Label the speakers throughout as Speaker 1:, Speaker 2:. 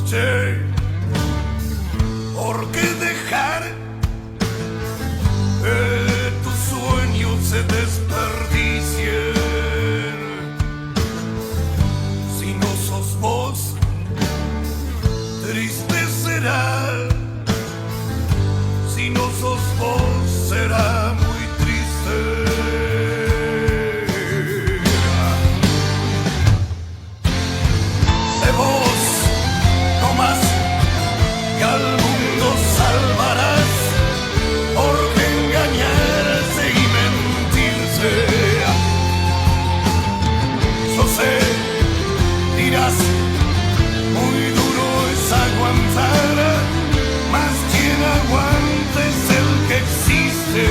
Speaker 1: che, ¿por qué dejar que tus sueños se desperdicien? Si no sos vos, triste será. Si no sos vos, será muy triste. De vos no más, que al mundo salvarás, porque engañarse y mentirse. Yo sé, dirás, muy duro es aguantar, más quien aguante es el que existe.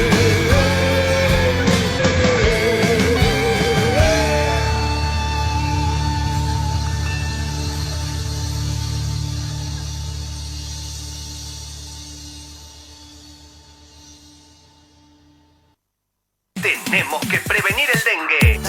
Speaker 2: Tenemos que prevenir el dengue.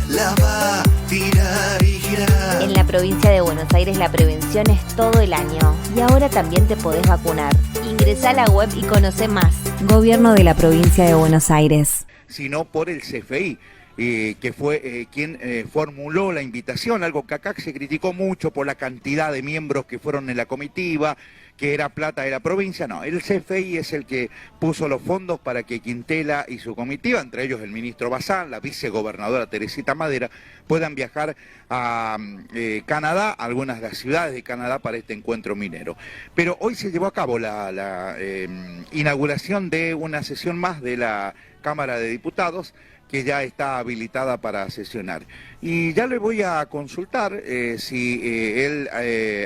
Speaker 3: La va a tirar y girar.
Speaker 4: En la provincia de Buenos Aires la prevención es todo el año y ahora también te podés vacunar. Ingresá a la web y conoce más. Gobierno de la provincia de Buenos Aires.
Speaker 5: Sino por el CFI, que fue quien formuló la invitación, algo que acá se criticó mucho por la cantidad de miembros que fueron en la comitiva, que era plata de la provincia. No, el CFI es el que puso los fondos para que Quintela y su comitiva, entre ellos el ministro Bazán, la vicegobernadora Teresita Madera, puedan viajar a Canadá, a algunas de las ciudades de Canadá para este encuentro minero. Pero hoy se llevó a cabo la inauguración de una sesión más de la Cámara de Diputados, que ya está habilitada para sesionar. Y ya le voy a consultar si él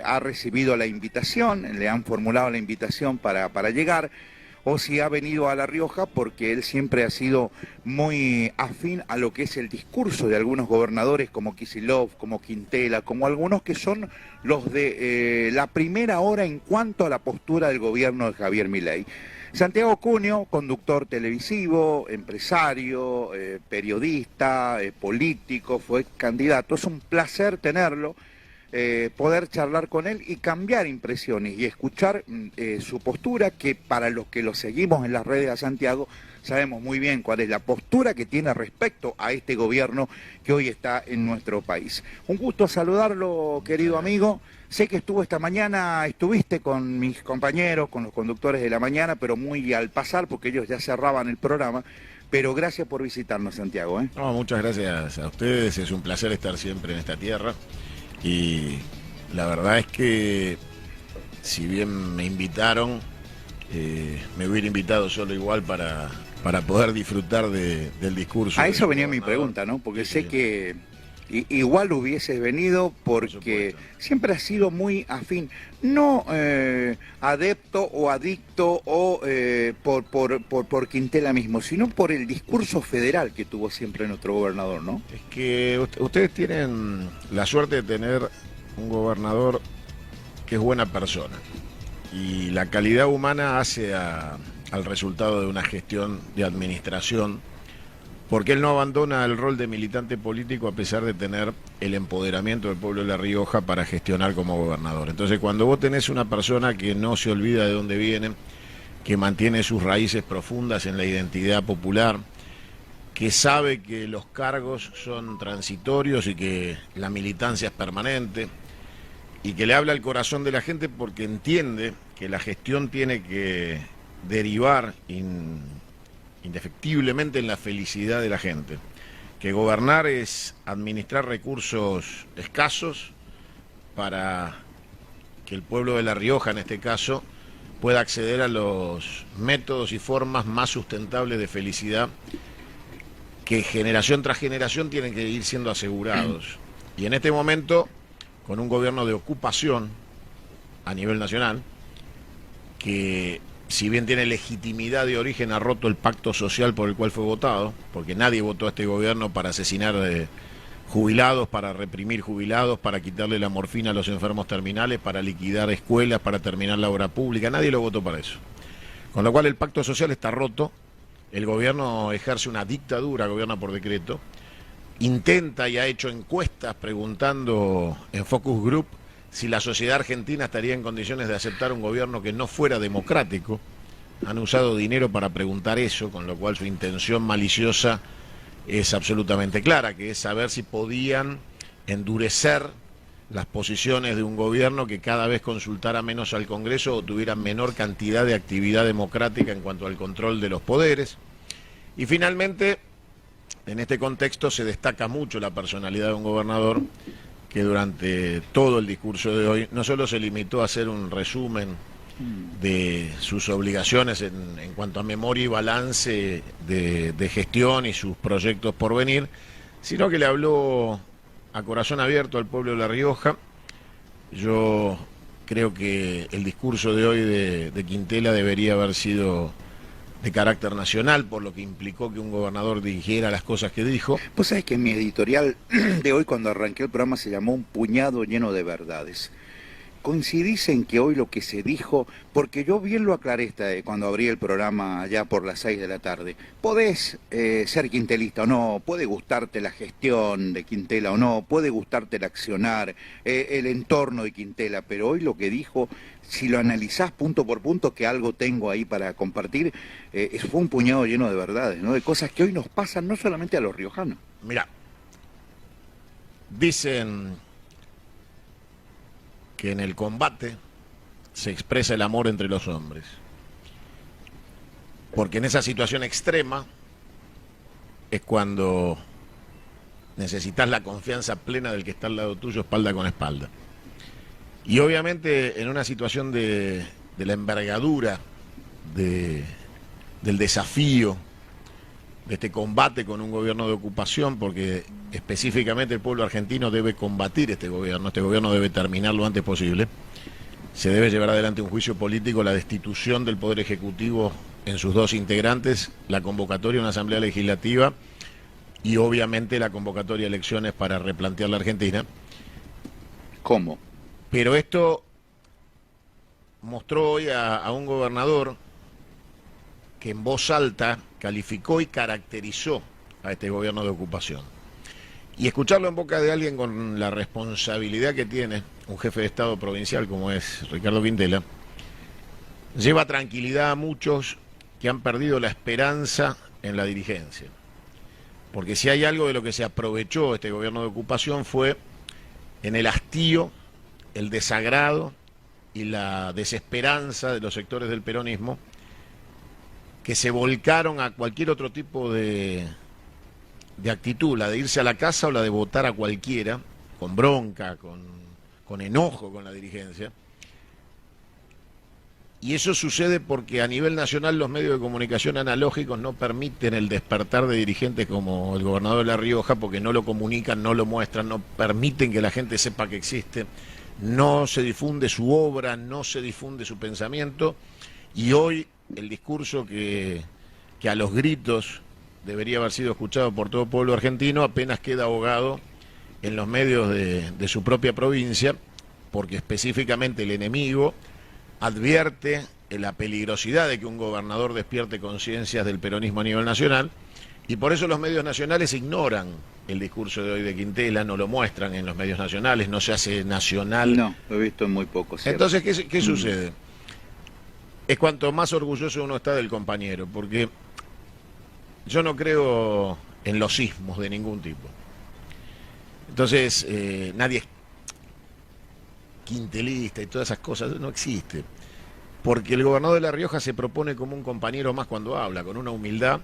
Speaker 5: ha recibido la invitación, le han formulado la invitación para llegar, o si ha venido a La Rioja, porque él siempre ha sido muy afín a lo que es el discurso de algunos gobernadores como Kicillof, como Quintela, como algunos que son los de la primera hora en cuanto a la postura del gobierno de Javier Milei. Santiago Cunio, conductor televisivo, empresario, periodista, político, fue candidato. Es un placer tenerlo, poder charlar con él y cambiar impresiones y escuchar su postura, que para los que lo seguimos en las redes a Santiago, sabemos muy bien cuál es la postura que tiene respecto a este gobierno que hoy está en nuestro país. Un gusto saludarlo, querido amigo. Sé que estuviste con mis compañeros, con los conductores de la mañana, pero muy al pasar, porque ellos ya cerraban el programa. Pero gracias por visitarnos, Santiago.
Speaker 6: No, muchas gracias a ustedes, es un placer estar siempre en esta tierra. Y la verdad es que, si bien me invitaron, me hubiera invitado solo igual para poder disfrutar del discurso.
Speaker 5: A eso venía mi pregunta, ¿no? Porque sé que igual hubieses venido, porque siempre has sido muy afín, no adepto o adicto o por Quintela mismo, sino por el discurso federal que tuvo siempre nuestro gobernador, ¿no?
Speaker 6: Es que ustedes tienen la suerte de tener un gobernador que es buena persona, y la calidad humana hace al resultado de una gestión de administración, porque él no abandona el rol de militante político a pesar de tener el empoderamiento del pueblo de La Rioja para gestionar como gobernador. Entonces, cuando vos tenés una persona que no se olvida de dónde viene, que mantiene sus raíces profundas en la identidad popular, que sabe que los cargos son transitorios y que la militancia es permanente, y que le habla al corazón de la gente porque entiende que la gestión tiene que derivar indefectiblemente en la felicidad de la gente, que gobernar es administrar recursos escasos para que el pueblo de La Rioja, en este caso, pueda acceder a los métodos y formas más sustentables de felicidad que generación tras generación tienen que ir siendo asegurados. Y en este momento, con un gobierno de ocupación a nivel nacional, que si bien tiene legitimidad de origen, ha roto el pacto social por el cual fue votado, porque nadie votó a este gobierno para asesinar jubilados, para reprimir jubilados, para quitarle la morfina a los enfermos terminales, para liquidar escuelas, para terminar la obra pública. Nadie lo votó para eso. Con lo cual el pacto social está roto, el gobierno ejerce una dictadura, gobierna por decreto, intenta y ha hecho encuestas preguntando en Focus Group si la sociedad argentina estaría en condiciones de aceptar un gobierno que no fuera democrático. Han usado dinero para preguntar eso, con lo cual su intención maliciosa es absolutamente clara, que es saber si podían endurecer las posiciones de un gobierno que cada vez consultara menos al Congreso o tuviera menor cantidad de actividad democrática en cuanto al control de los poderes. Y finalmente, en este contexto se destaca mucho la personalidad de un gobernador que durante todo el discurso de hoy no solo se limitó a hacer un resumen de sus obligaciones en cuanto a memoria y balance de gestión y sus proyectos por venir, sino que le habló a corazón abierto al pueblo de La Rioja. Yo creo que el discurso de hoy de Quintela debería haber sido de carácter nacional, por lo que implicó que un gobernador dijera las cosas que dijo.
Speaker 5: Pues sabés que mi editorial de hoy, cuando arranqué el programa, se llamó Un puñado lleno de verdades. ¿Coincidís en que hoy lo que se dijo, porque yo bien lo aclaré cuando abrí el programa allá por las 6 de la tarde, podés ser quintelista o no, puede gustarte la gestión de Quintela o no, puede gustarte el accionar, el entorno de Quintela, pero hoy lo que dijo, si lo analizás punto por punto, que algo tengo ahí para compartir, fue un puñado lleno de verdades, ¿no? De cosas que hoy nos pasan no solamente a los riojanos.
Speaker 6: Mira, dicen que en el combate se expresa el amor entre los hombres, porque en esa situación extrema es cuando necesitas la confianza plena del que está al lado tuyo, espalda con espalda. Y obviamente en una situación de la envergadura del desafío de este combate con un gobierno de ocupación, porque específicamente el pueblo argentino debe combatir este gobierno debe terminar lo antes posible, se debe llevar adelante un juicio político, la destitución del Poder Ejecutivo en sus dos integrantes, la convocatoria a una asamblea legislativa y obviamente la convocatoria a elecciones para replantear la Argentina.
Speaker 5: ¿Cómo?
Speaker 6: Pero esto mostró hoy a un gobernador que en voz alta calificó y caracterizó a este gobierno de ocupación. Y escucharlo en boca de alguien con la responsabilidad que tiene un jefe de Estado provincial como es Ricardo Quintela, lleva tranquilidad a muchos que han perdido la esperanza en la dirigencia. Porque si hay algo de lo que se aprovechó este gobierno de ocupación fue en el hastío, el desagrado y la desesperanza de los sectores del peronismo, que se volcaron a cualquier otro tipo de actitud, la de irse a la casa o la de votar a cualquiera, con bronca, con enojo con la dirigencia. Y eso sucede porque a nivel nacional los medios de comunicación analógicos no permiten el despertar de dirigentes como el gobernador de La Rioja, porque no lo comunican, no lo muestran, no permiten que la gente sepa que existe, no se difunde su obra, no se difunde su pensamiento, y hoy el discurso que a los gritos debería haber sido escuchado por todo el pueblo argentino apenas queda ahogado en los medios de su propia provincia, porque específicamente el enemigo advierte la peligrosidad de que un gobernador despierte conciencias del peronismo a nivel nacional, y por eso los medios nacionales ignoran el discurso de hoy de Quintela, no lo muestran en los medios nacionales, no se hace nacional.
Speaker 5: No, lo he visto muy poco. ¿Cierto?
Speaker 6: Entonces, ¿qué sucede? Es cuanto más orgulloso uno está del compañero, porque yo no creo en los sismos de ningún tipo. Entonces, nadie es quintelista y todas esas cosas, no existe. Porque el gobernador de La Rioja se propone como un compañero más cuando habla, con una humildad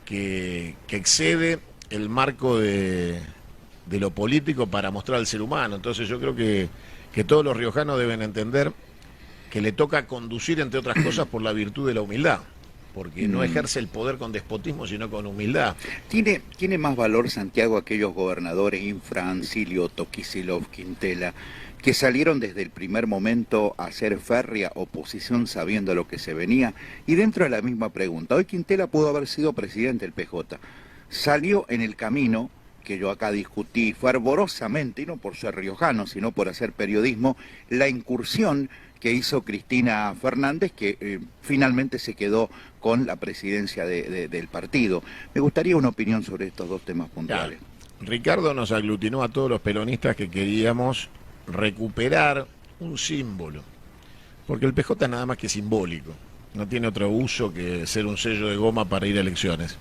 Speaker 6: que excede el marco de lo político para mostrar al ser humano. Entonces yo creo que todos los riojanos deben entender que le toca conducir, entre otras cosas, por la virtud de la humildad, porque no ejerce el poder con despotismo, sino con humildad.
Speaker 5: ¿Tiene más valor, Santiago, aquellos gobernadores, Infra, Ancilio, Kicillof, Quintela, que salieron desde el primer momento a hacer férrea oposición sabiendo lo que se venía? Y dentro de la misma pregunta, hoy Quintela pudo haber sido presidente del PJ, salió en el camino que yo acá discutí fervorosamente, y no por ser riojano, sino por hacer periodismo, la incursión que hizo Cristina Fernández, que finalmente se quedó con la presidencia del partido. Me gustaría una opinión sobre estos dos temas puntuales.
Speaker 6: Claro. Ricardo nos aglutinó a todos los peronistas que queríamos recuperar un símbolo, porque el PJ es nada más que simbólico, no tiene otro uso que ser un sello de goma para ir a elecciones.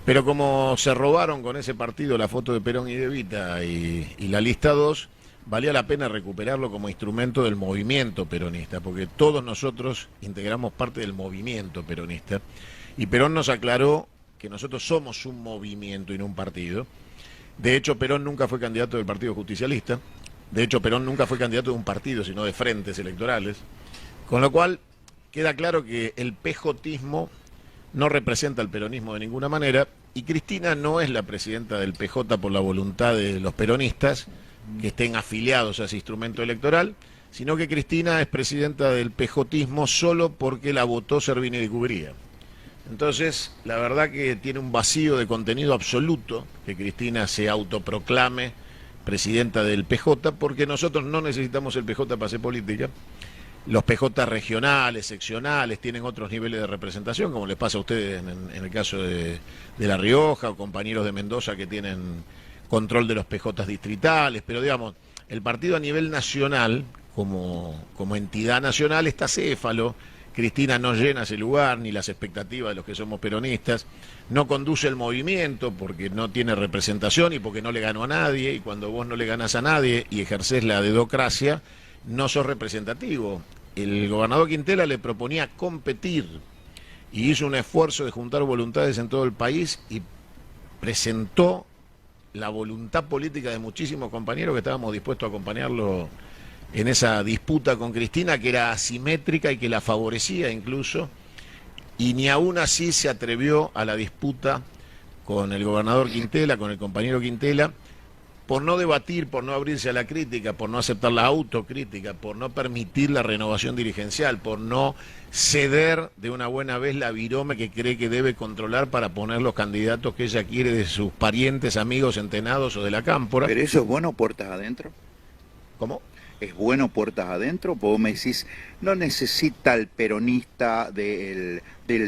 Speaker 6: Pero como se robaron con ese partido la foto de Perón y de Evita y la lista 2, valía la pena recuperarlo como instrumento del movimiento peronista, porque todos nosotros integramos parte del movimiento peronista, y Perón nos aclaró que nosotros somos un movimiento y no un partido. De hecho, Perón nunca fue candidato del Partido Justicialista, de hecho, Perón nunca fue candidato de un partido, sino de frentes electorales, con lo cual queda claro que el pejotismo no representa al peronismo de ninguna manera, y Cristina no es la presidenta del PJ por la voluntad de los peronistas que estén afiliados a ese instrumento electoral, sino que Cristina es presidenta del pejotismo solo porque la votó Servini de Cubría. Entonces, la verdad que tiene un vacío de contenido absoluto que Cristina se autoproclame presidenta del PJ, porque nosotros no necesitamos el PJ para hacer política. Los PJ regionales, seccionales, tienen otros niveles de representación, como les pasa a ustedes en el caso de La Rioja, o compañeros de Mendoza que tienen control de los PJ distritales, pero digamos, el partido a nivel nacional, como entidad nacional, está céfalo. Cristina no llena ese lugar, ni las expectativas de los que somos peronistas, no conduce el movimiento porque no tiene representación y porque no le ganó a nadie, y cuando vos no le ganás a nadie y ejercés la dedocracia, no sos representativo. El gobernador Quintela le proponía competir y hizo un esfuerzo de juntar voluntades en todo el país y presentó la voluntad política de muchísimos compañeros que estábamos dispuestos a acompañarlo en esa disputa con Cristina, que era asimétrica y que la favorecía incluso, y ni aún así se atrevió a la disputa con el gobernador Quintela, con el compañero Quintela, por no debatir, por no abrirse a la crítica, por no aceptar la autocrítica, por no permitir la renovación dirigencial, por no ceder de una buena vez la virome que cree que debe controlar para poner los candidatos que ella quiere de sus parientes, amigos, entenados o de la cámpora.
Speaker 5: ¿Pero eso es bueno puertas adentro?
Speaker 6: ¿Cómo?
Speaker 5: ¿Es bueno puertas adentro? Vos me decís, no necesita el peronista del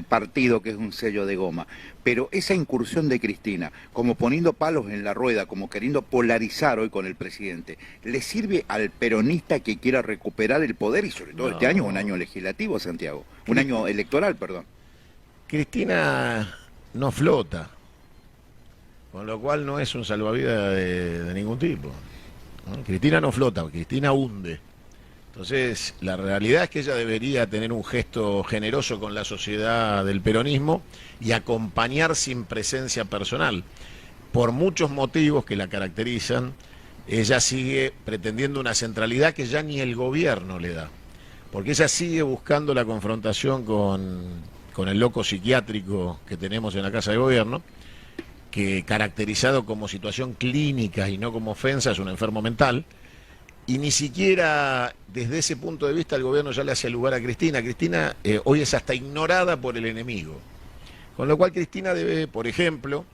Speaker 5: partido que es un sello de goma, pero esa incursión de Cristina, como poniendo palos en la rueda, como queriendo polarizar hoy con el presidente, ¿le sirve al peronista que quiera recuperar el poder? Y sobre todo este año, un año legislativo, Santiago, un año electoral, perdón.
Speaker 6: Cristina no flota, con lo cual no es un salvavidas de ningún tipo. ¿No? Cristina no flota, Cristina hunde. Entonces, la realidad es que ella debería tener un gesto generoso con la sociedad del peronismo y acompañar sin presencia personal. Por muchos motivos que la caracterizan, ella sigue pretendiendo una centralidad que ya ni el gobierno le da. Porque ella sigue buscando la confrontación con el loco psiquiátrico que tenemos en la Casa de Gobierno, que caracterizado como situación clínica y no como ofensa es un enfermo mental, y ni siquiera desde ese punto de vista el gobierno ya le hace lugar a Cristina. Cristina hoy es hasta ignorada por el enemigo, con lo cual Cristina debe, por ejemplo,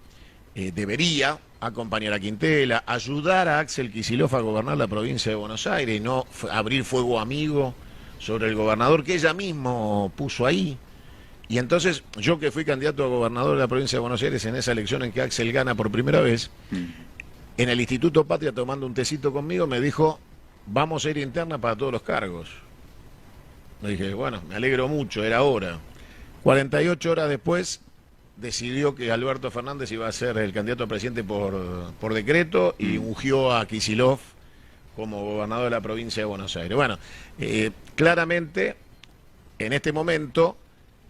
Speaker 6: debería acompañar a Quintela, ayudar a Axel Kicillof a gobernar la provincia de Buenos Aires y no abrir fuego amigo sobre el gobernador que ella misma puso ahí. Y entonces, yo que fui candidato a gobernador de la provincia de Buenos Aires en esa elección en que Axel gana por primera vez, en el Instituto Patria, tomando un tecito conmigo, me dijo, vamos a ir interna para todos los cargos. Le dije, bueno, me alegro mucho, era hora. 48 horas después, decidió que Alberto Fernández iba a ser el candidato a presidente por decreto y ungió a Kicillof como gobernador de la provincia de Buenos Aires. Bueno, claramente, en este momento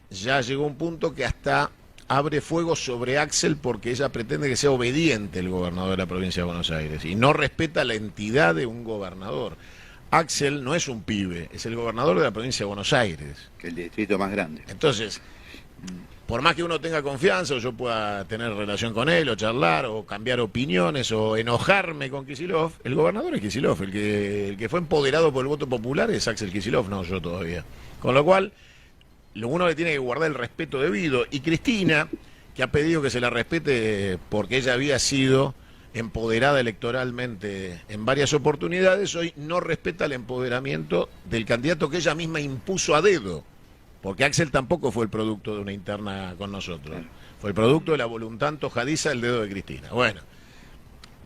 Speaker 6: ya llegó un punto que hasta abre fuego sobre Axel porque ella pretende que sea obediente el gobernador de la provincia de Buenos Aires y no respeta la entidad de un gobernador. Axel no es un pibe, es el gobernador de la provincia de Buenos Aires.
Speaker 5: Que el distrito más grande.
Speaker 6: Entonces, por más que uno tenga confianza o yo pueda tener relación con él o charlar o cambiar opiniones o enojarme con Kicillof, el gobernador es Kicillof, el que fue empoderado por el voto popular es Axel Kicillof, no yo todavía. Con lo cual, uno le tiene que guardar el respeto debido. Y Cristina, que ha pedido que se la respete porque ella había sido empoderada electoralmente en varias oportunidades, hoy no respeta el empoderamiento del candidato que ella misma impuso a dedo. Porque Axel tampoco fue el producto de una interna con nosotros. Fue el producto de la voluntad antojadiza del dedo de Cristina. Bueno,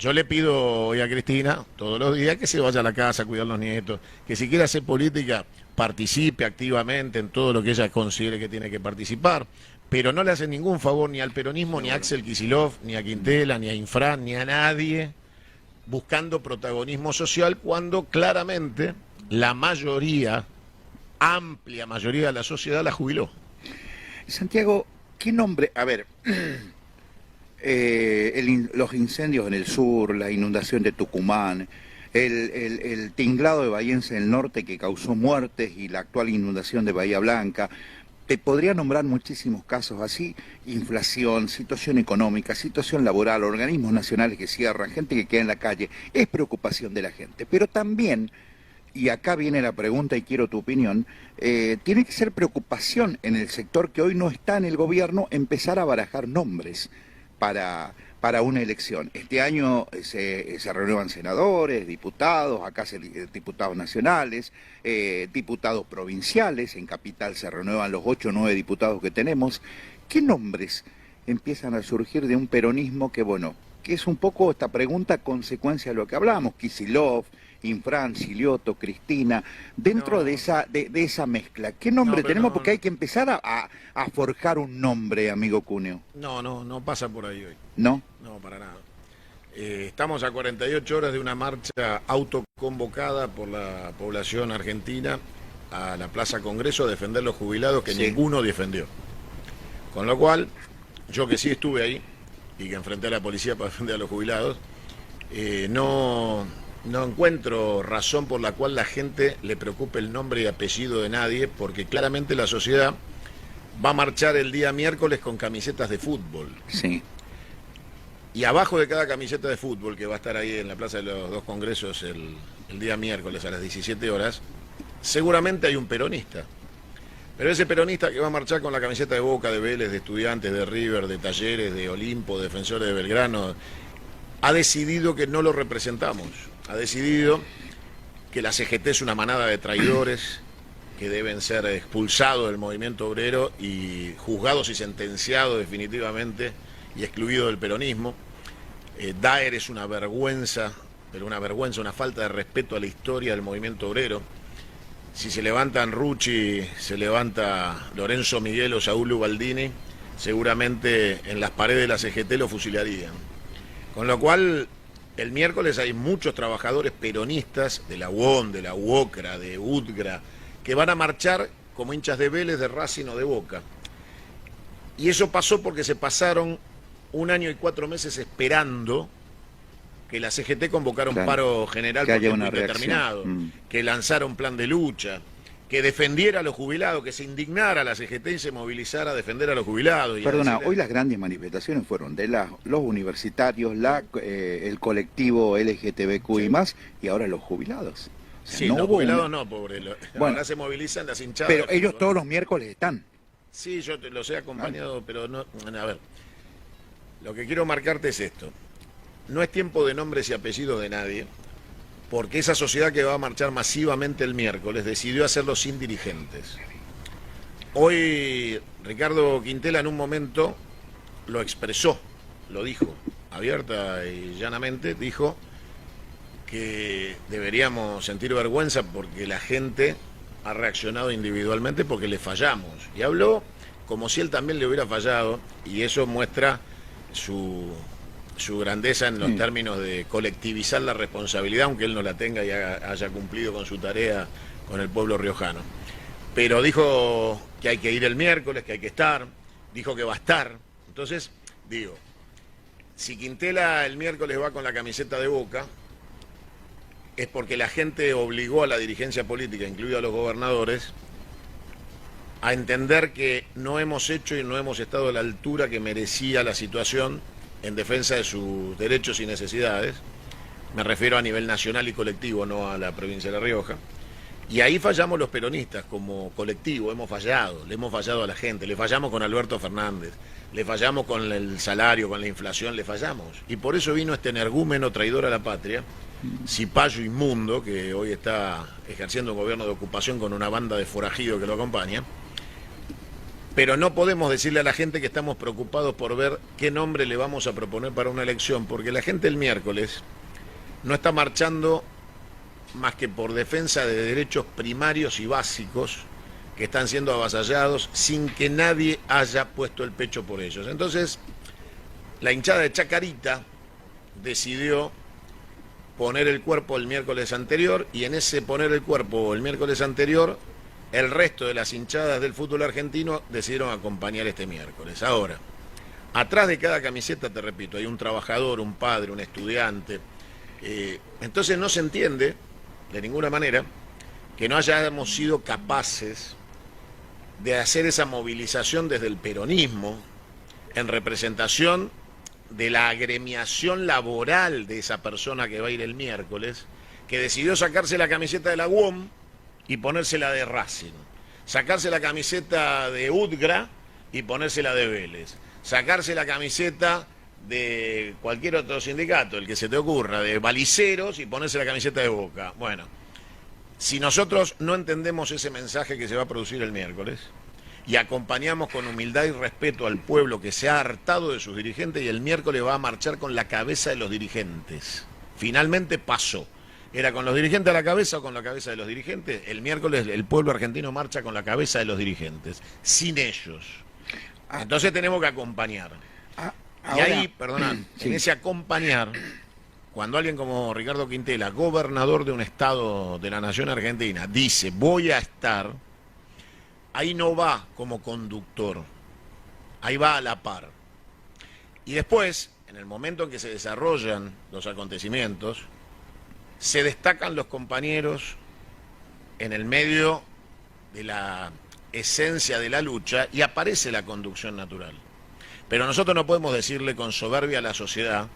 Speaker 6: Yo le pido hoy a Cristina, todos los días, que se vaya a la casa a cuidar a los nietos, que si quiere hacer política, participe activamente en todo lo que ella considere que tiene que participar, pero no le hace ningún favor ni al peronismo, ni a Axel Kicillof, ni a Quintela, ni a Infran, ni a nadie, buscando protagonismo social, cuando claramente la mayoría, amplia mayoría de la sociedad la jubiló.
Speaker 5: Santiago, ¿qué nombre? A ver, los incendios en el sur, la inundación de Tucumán, el tinglado de Bahiense en el norte que causó muertes y la actual inundación de Bahía Blanca. Te podría nombrar muchísimos casos así: inflación, situación económica, situación laboral, organismos nacionales que cierran, gente que queda en la calle. Es preocupación de la gente, pero también, y acá viene la pregunta y quiero tu opinión, tiene que ser preocupación en el sector que hoy no está en el gobierno empezar a barajar nombres para una elección. Este año se renuevan senadores, diputados, acá diputados nacionales, diputados provinciales, en Capital se renuevan los 8 o 9 diputados que tenemos. ¿Qué nombres empiezan a surgir de un peronismo que, bueno, que es un poco esta pregunta consecuencia de lo que hablábamos? Kicillof, Infran, Silioto, Cristina, dentro de esa mezcla, ¿qué nombre tenemos? Porque hay que empezar a forjar un nombre, amigo Cuneo.
Speaker 6: No pasa por ahí hoy.
Speaker 5: ¿No?
Speaker 6: No, para nada. Estamos a 48 horas de una marcha autoconvocada por la población argentina a la Plaza Congreso a defender los jubilados que ninguno defendió. Con lo cual, yo que sí estuve ahí y que enfrenté a la policía para defender a los jubilados, no encuentro razón por la cual la gente le preocupe el nombre y apellido de nadie, porque claramente la sociedad va a marchar el día miércoles con camisetas de fútbol.
Speaker 5: Sí.
Speaker 6: Y abajo de cada camiseta de fútbol, que va a estar ahí en la Plaza de los Dos Congresos el día miércoles a las 17 horas, seguramente hay un peronista. Pero ese peronista que va a marchar con la camiseta de Boca, de Vélez, de Estudiantes, de River, de Talleres, de Olimpo, de Defensores de Belgrano, ha decidido que no lo representamos. Ha decidido que la CGT es una manada de traidores que deben ser expulsados del movimiento obrero y juzgados y sentenciados definitivamente y excluidos del peronismo. Daer es una vergüenza, pero una vergüenza, una falta de respeto a la historia del movimiento obrero. Si se levantan Rucci, se levanta Lorenzo Miguel o Saúl Ubaldini, seguramente en las paredes de la CGT lo fusilarían. Con lo cual, el miércoles hay muchos trabajadores peronistas de la UON, de la UOCRA, de UTGRA, que van a marchar como hinchas de Vélez, de Racing o de Boca. Y eso pasó porque se pasaron 1 año y 4 meses esperando que la CGT convocara un paro general por tiempo indeterminado, que lanzara un plan de lucha, que defendiera a los jubilados, que se indignara la CGT y se movilizara a defender a los jubilados.
Speaker 5: Perdona, hoy las grandes manifestaciones fueron de los universitarios, el colectivo LGTBQ y más, y ahora los jubilados. O sea,
Speaker 6: sí,
Speaker 5: no
Speaker 6: los jubilados no, pobre.
Speaker 5: Bueno,
Speaker 6: ahora se movilizan las hinchadas.
Speaker 5: Pero ellos todos los miércoles están.
Speaker 6: Sí, yo los he acompañado, pero no. A ver, lo que quiero marcarte es esto. No es tiempo de nombres y apellidos de nadie, porque esa sociedad que va a marchar masivamente el miércoles decidió hacerlo sin dirigentes. Hoy Ricardo Quintela en un momento lo expresó, lo dijo, abierta y llanamente, dijo que deberíamos sentir vergüenza porque la gente ha reaccionado individualmente porque le fallamos. Y habló como si él también le hubiera fallado, y eso muestra su grandeza en los términos de colectivizar la responsabilidad, aunque él no la tenga y haya cumplido con su tarea con el pueblo riojano. Pero dijo que hay que ir el miércoles, que hay que estar, dijo que va a estar. Entonces, digo, si Quintela el miércoles va con la camiseta de Boca, es porque la gente obligó a la dirigencia política, incluido a los gobernadores, a entender que no hemos hecho y no hemos estado a la altura que merecía la situación en defensa de sus derechos y necesidades. Me refiero a nivel nacional y colectivo, no a la provincia de La Rioja. Y ahí fallamos los peronistas como colectivo, hemos fallado, le hemos fallado a la gente, le fallamos con Alberto Fernández, le fallamos con el salario, con la inflación, le fallamos. Y por eso vino este energúmeno traidor a la patria, cipayo inmundo, que hoy está ejerciendo un gobierno de ocupación con una banda de forajidos que lo acompaña, Pero no podemos decirle a la gente que estamos preocupados por ver qué nombre le vamos a proponer para una elección, porque la gente el miércoles no está marchando más que por defensa de derechos primarios y básicos que están siendo avasallados sin que nadie haya puesto el pecho por ellos. Entonces, la hinchada de Chacarita decidió poner el cuerpo el miércoles anterior, y en ese poner el cuerpo el miércoles anterior, el resto de las hinchadas del fútbol argentino decidieron acompañar este miércoles. Ahora, atrás de cada camiseta, te repito, hay un trabajador, un padre, un estudiante. Entonces no se entiende de ninguna manera que no hayamos sido capaces de hacer esa movilización desde el peronismo en representación de la agremiación laboral de esa persona que va a ir el miércoles, que decidió sacarse la camiseta de la UOM y ponérsela de Racing, sacarse la camiseta de UTGRA y ponérsela de Vélez, sacarse la camiseta de cualquier otro sindicato, el que se te ocurra, de Baliceros, y ponerse la camiseta de Boca. Bueno, si nosotros no entendemos ese mensaje que se va a producir el miércoles y acompañamos con humildad y respeto al pueblo que se ha hartado de sus dirigentes, y el miércoles va a marchar con la cabeza de los dirigentes. Finalmente pasó. ¿Era con los dirigentes a la cabeza o con la cabeza de los dirigentes? El miércoles el pueblo argentino marcha con la cabeza de los dirigentes, sin ellos. Entonces tenemos que acompañar. Y ahí, perdona,
Speaker 5: sí,
Speaker 6: en ese acompañar, cuando alguien como Ricardo Quintela, gobernador de un estado de la nación argentina, dice voy a estar, ahí no va como conductor, ahí va a la par. Y después, en el momento en que se desarrollan los acontecimientos, se destacan los compañeros en el medio de la esencia de la lucha y aparece la conducción natural. Pero nosotros no podemos decirle con soberbia a la sociedad,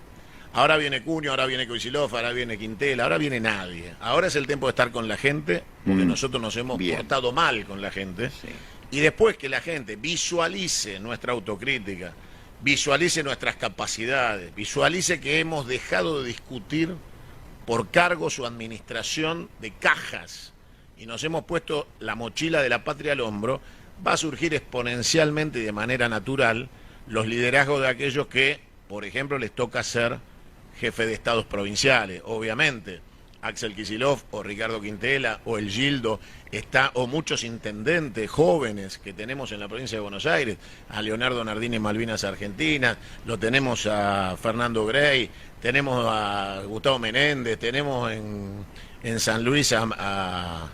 Speaker 6: ahora viene Cuño, ahora viene Kicillof, ahora viene Quintela, ahora viene nadie. Ahora es el tiempo de estar con la gente, porque nosotros nos hemos portado mal con la gente. Sí. Y después que la gente visualice nuestra autocrítica, visualice nuestras capacidades, visualice que hemos dejado de discutir por cargos o administración de cajas y nos hemos puesto la mochila de la patria al hombro, va a surgir exponencialmente y de manera natural los liderazgos de aquellos que, por ejemplo, les toca ser jefe de estados provinciales. Obviamente, Axel Kicillof o Ricardo Quintela o el Gildo o muchos intendentes jóvenes que tenemos en la provincia de Buenos Aires, a Leonardo Nardini en Malvinas Argentinas, lo tenemos a Fernando Grey, tenemos a Gustavo Menéndez, tenemos en San Luis al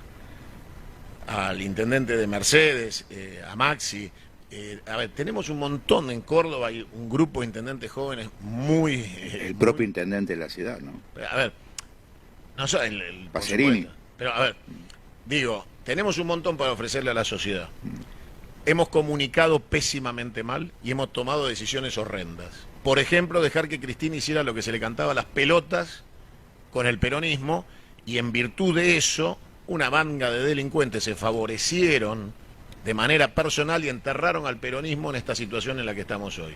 Speaker 6: intendente de Mercedes, a Maxi. A ver, tenemos un montón en Córdoba, hay un grupo de intendentes jóvenes muy...
Speaker 5: el propio intendente de la ciudad, ¿no?
Speaker 6: A ver, no sé, el
Speaker 5: Pacerini.
Speaker 6: Pero a ver, digo, tenemos un montón para ofrecerle a la sociedad. Hemos comunicado pésimamente mal y hemos tomado decisiones horrendas. Por ejemplo, dejar que Cristina hiciera lo que se le cantaba a las pelotas con el peronismo, y en virtud de eso, una manga de delincuentes se favorecieron de manera personal y enterraron al peronismo en esta situación en la que estamos hoy.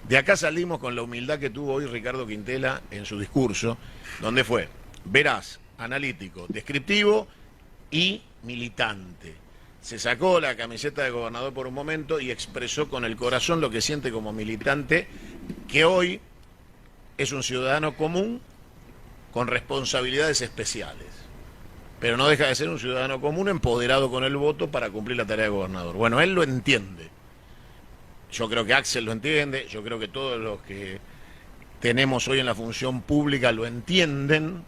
Speaker 6: De acá salimos con la humildad que tuvo hoy Ricardo Quintela en su discurso, donde fue veraz, analítico, descriptivo y militante. Se sacó la camiseta de gobernador por un momento y expresó con el corazón lo que siente como militante, que hoy es un ciudadano común con responsabilidades especiales. Pero no deja de ser un ciudadano común empoderado con el voto para cumplir la tarea de gobernador. Bueno, él lo entiende. Yo creo que Axel lo entiende, yo creo que todos los que tenemos hoy en la función pública lo entienden,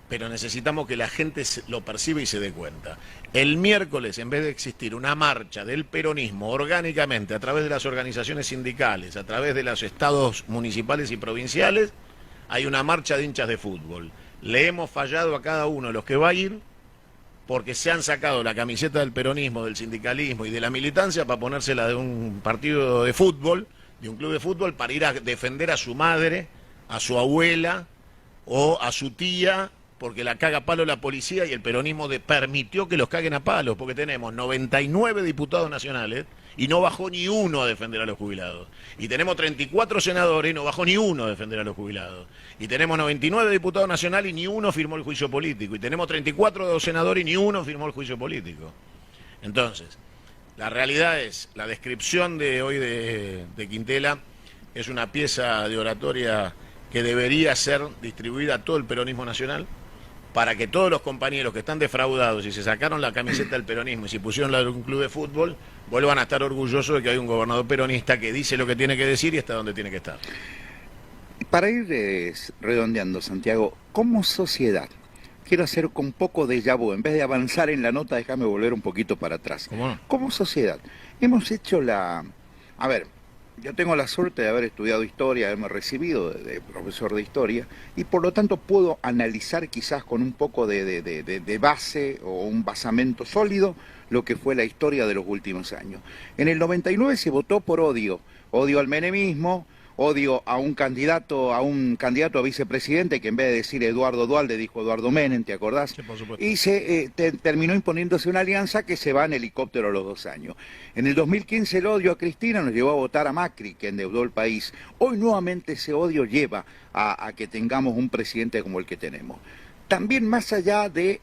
Speaker 6: pero necesitamos que la gente lo perciba y se dé cuenta. El miércoles, en vez de existir una marcha del peronismo orgánicamente a través de las organizaciones sindicales, a través de los estados municipales y provinciales, hay una marcha de hinchas de fútbol. Le hemos fallado a cada uno de los que va a ir porque se han sacado la camiseta del peronismo, del sindicalismo y de la militancia para ponérsela de un partido de fútbol, de un club de fútbol, para ir a defender a su madre, a su abuela o a su tía, porque la caga a palo la policía y el peronismo permitió que los caguen a palos, porque tenemos 99 diputados nacionales y no bajó ni uno a defender a los jubilados. Y tenemos 34 senadores y no bajó ni uno a defender a los jubilados. Y tenemos 99 diputados nacionales y ni uno firmó el juicio político. Y tenemos 34 senadores y ni uno firmó el juicio político. Entonces, La realidad es, la descripción de hoy de Quintela es una pieza de oratoria que debería ser distribuida a todo el peronismo nacional, para que todos los compañeros que están defraudados y se sacaron la camiseta del peronismo y se pusieron la de un club de fútbol, vuelvan a estar orgullosos de que hay un gobernador peronista que dice lo que tiene que decir y está donde tiene que estar.
Speaker 5: Para ir redondeando, Santiago, como sociedad, quiero hacer con un poco de déjà vu. En vez de avanzar en la nota, déjame volver un poquito para atrás.
Speaker 6: ¿Cómo no?
Speaker 5: Como sociedad, hemos hecho la... A ver, yo tengo la suerte de haber estudiado historia, haberme recibido de profesor de historia, y por lo tanto puedo analizar quizás con un poco de base o un basamento sólido lo que fue la historia de los últimos años. En el 99 se votó por odio al menemismo, odio a un candidato a vicepresidente que en vez de decir Eduardo Duhalde dijo Eduardo Menem, ¿te acordás?
Speaker 6: Sí, por supuesto.
Speaker 5: Y se terminó imponiéndose una alianza que se va en helicóptero a los 2 años. En el 2015 el odio a Cristina nos llevó a votar a Macri, que endeudó el país. Hoy nuevamente ese odio lleva a que tengamos un presidente como el que tenemos. También más allá de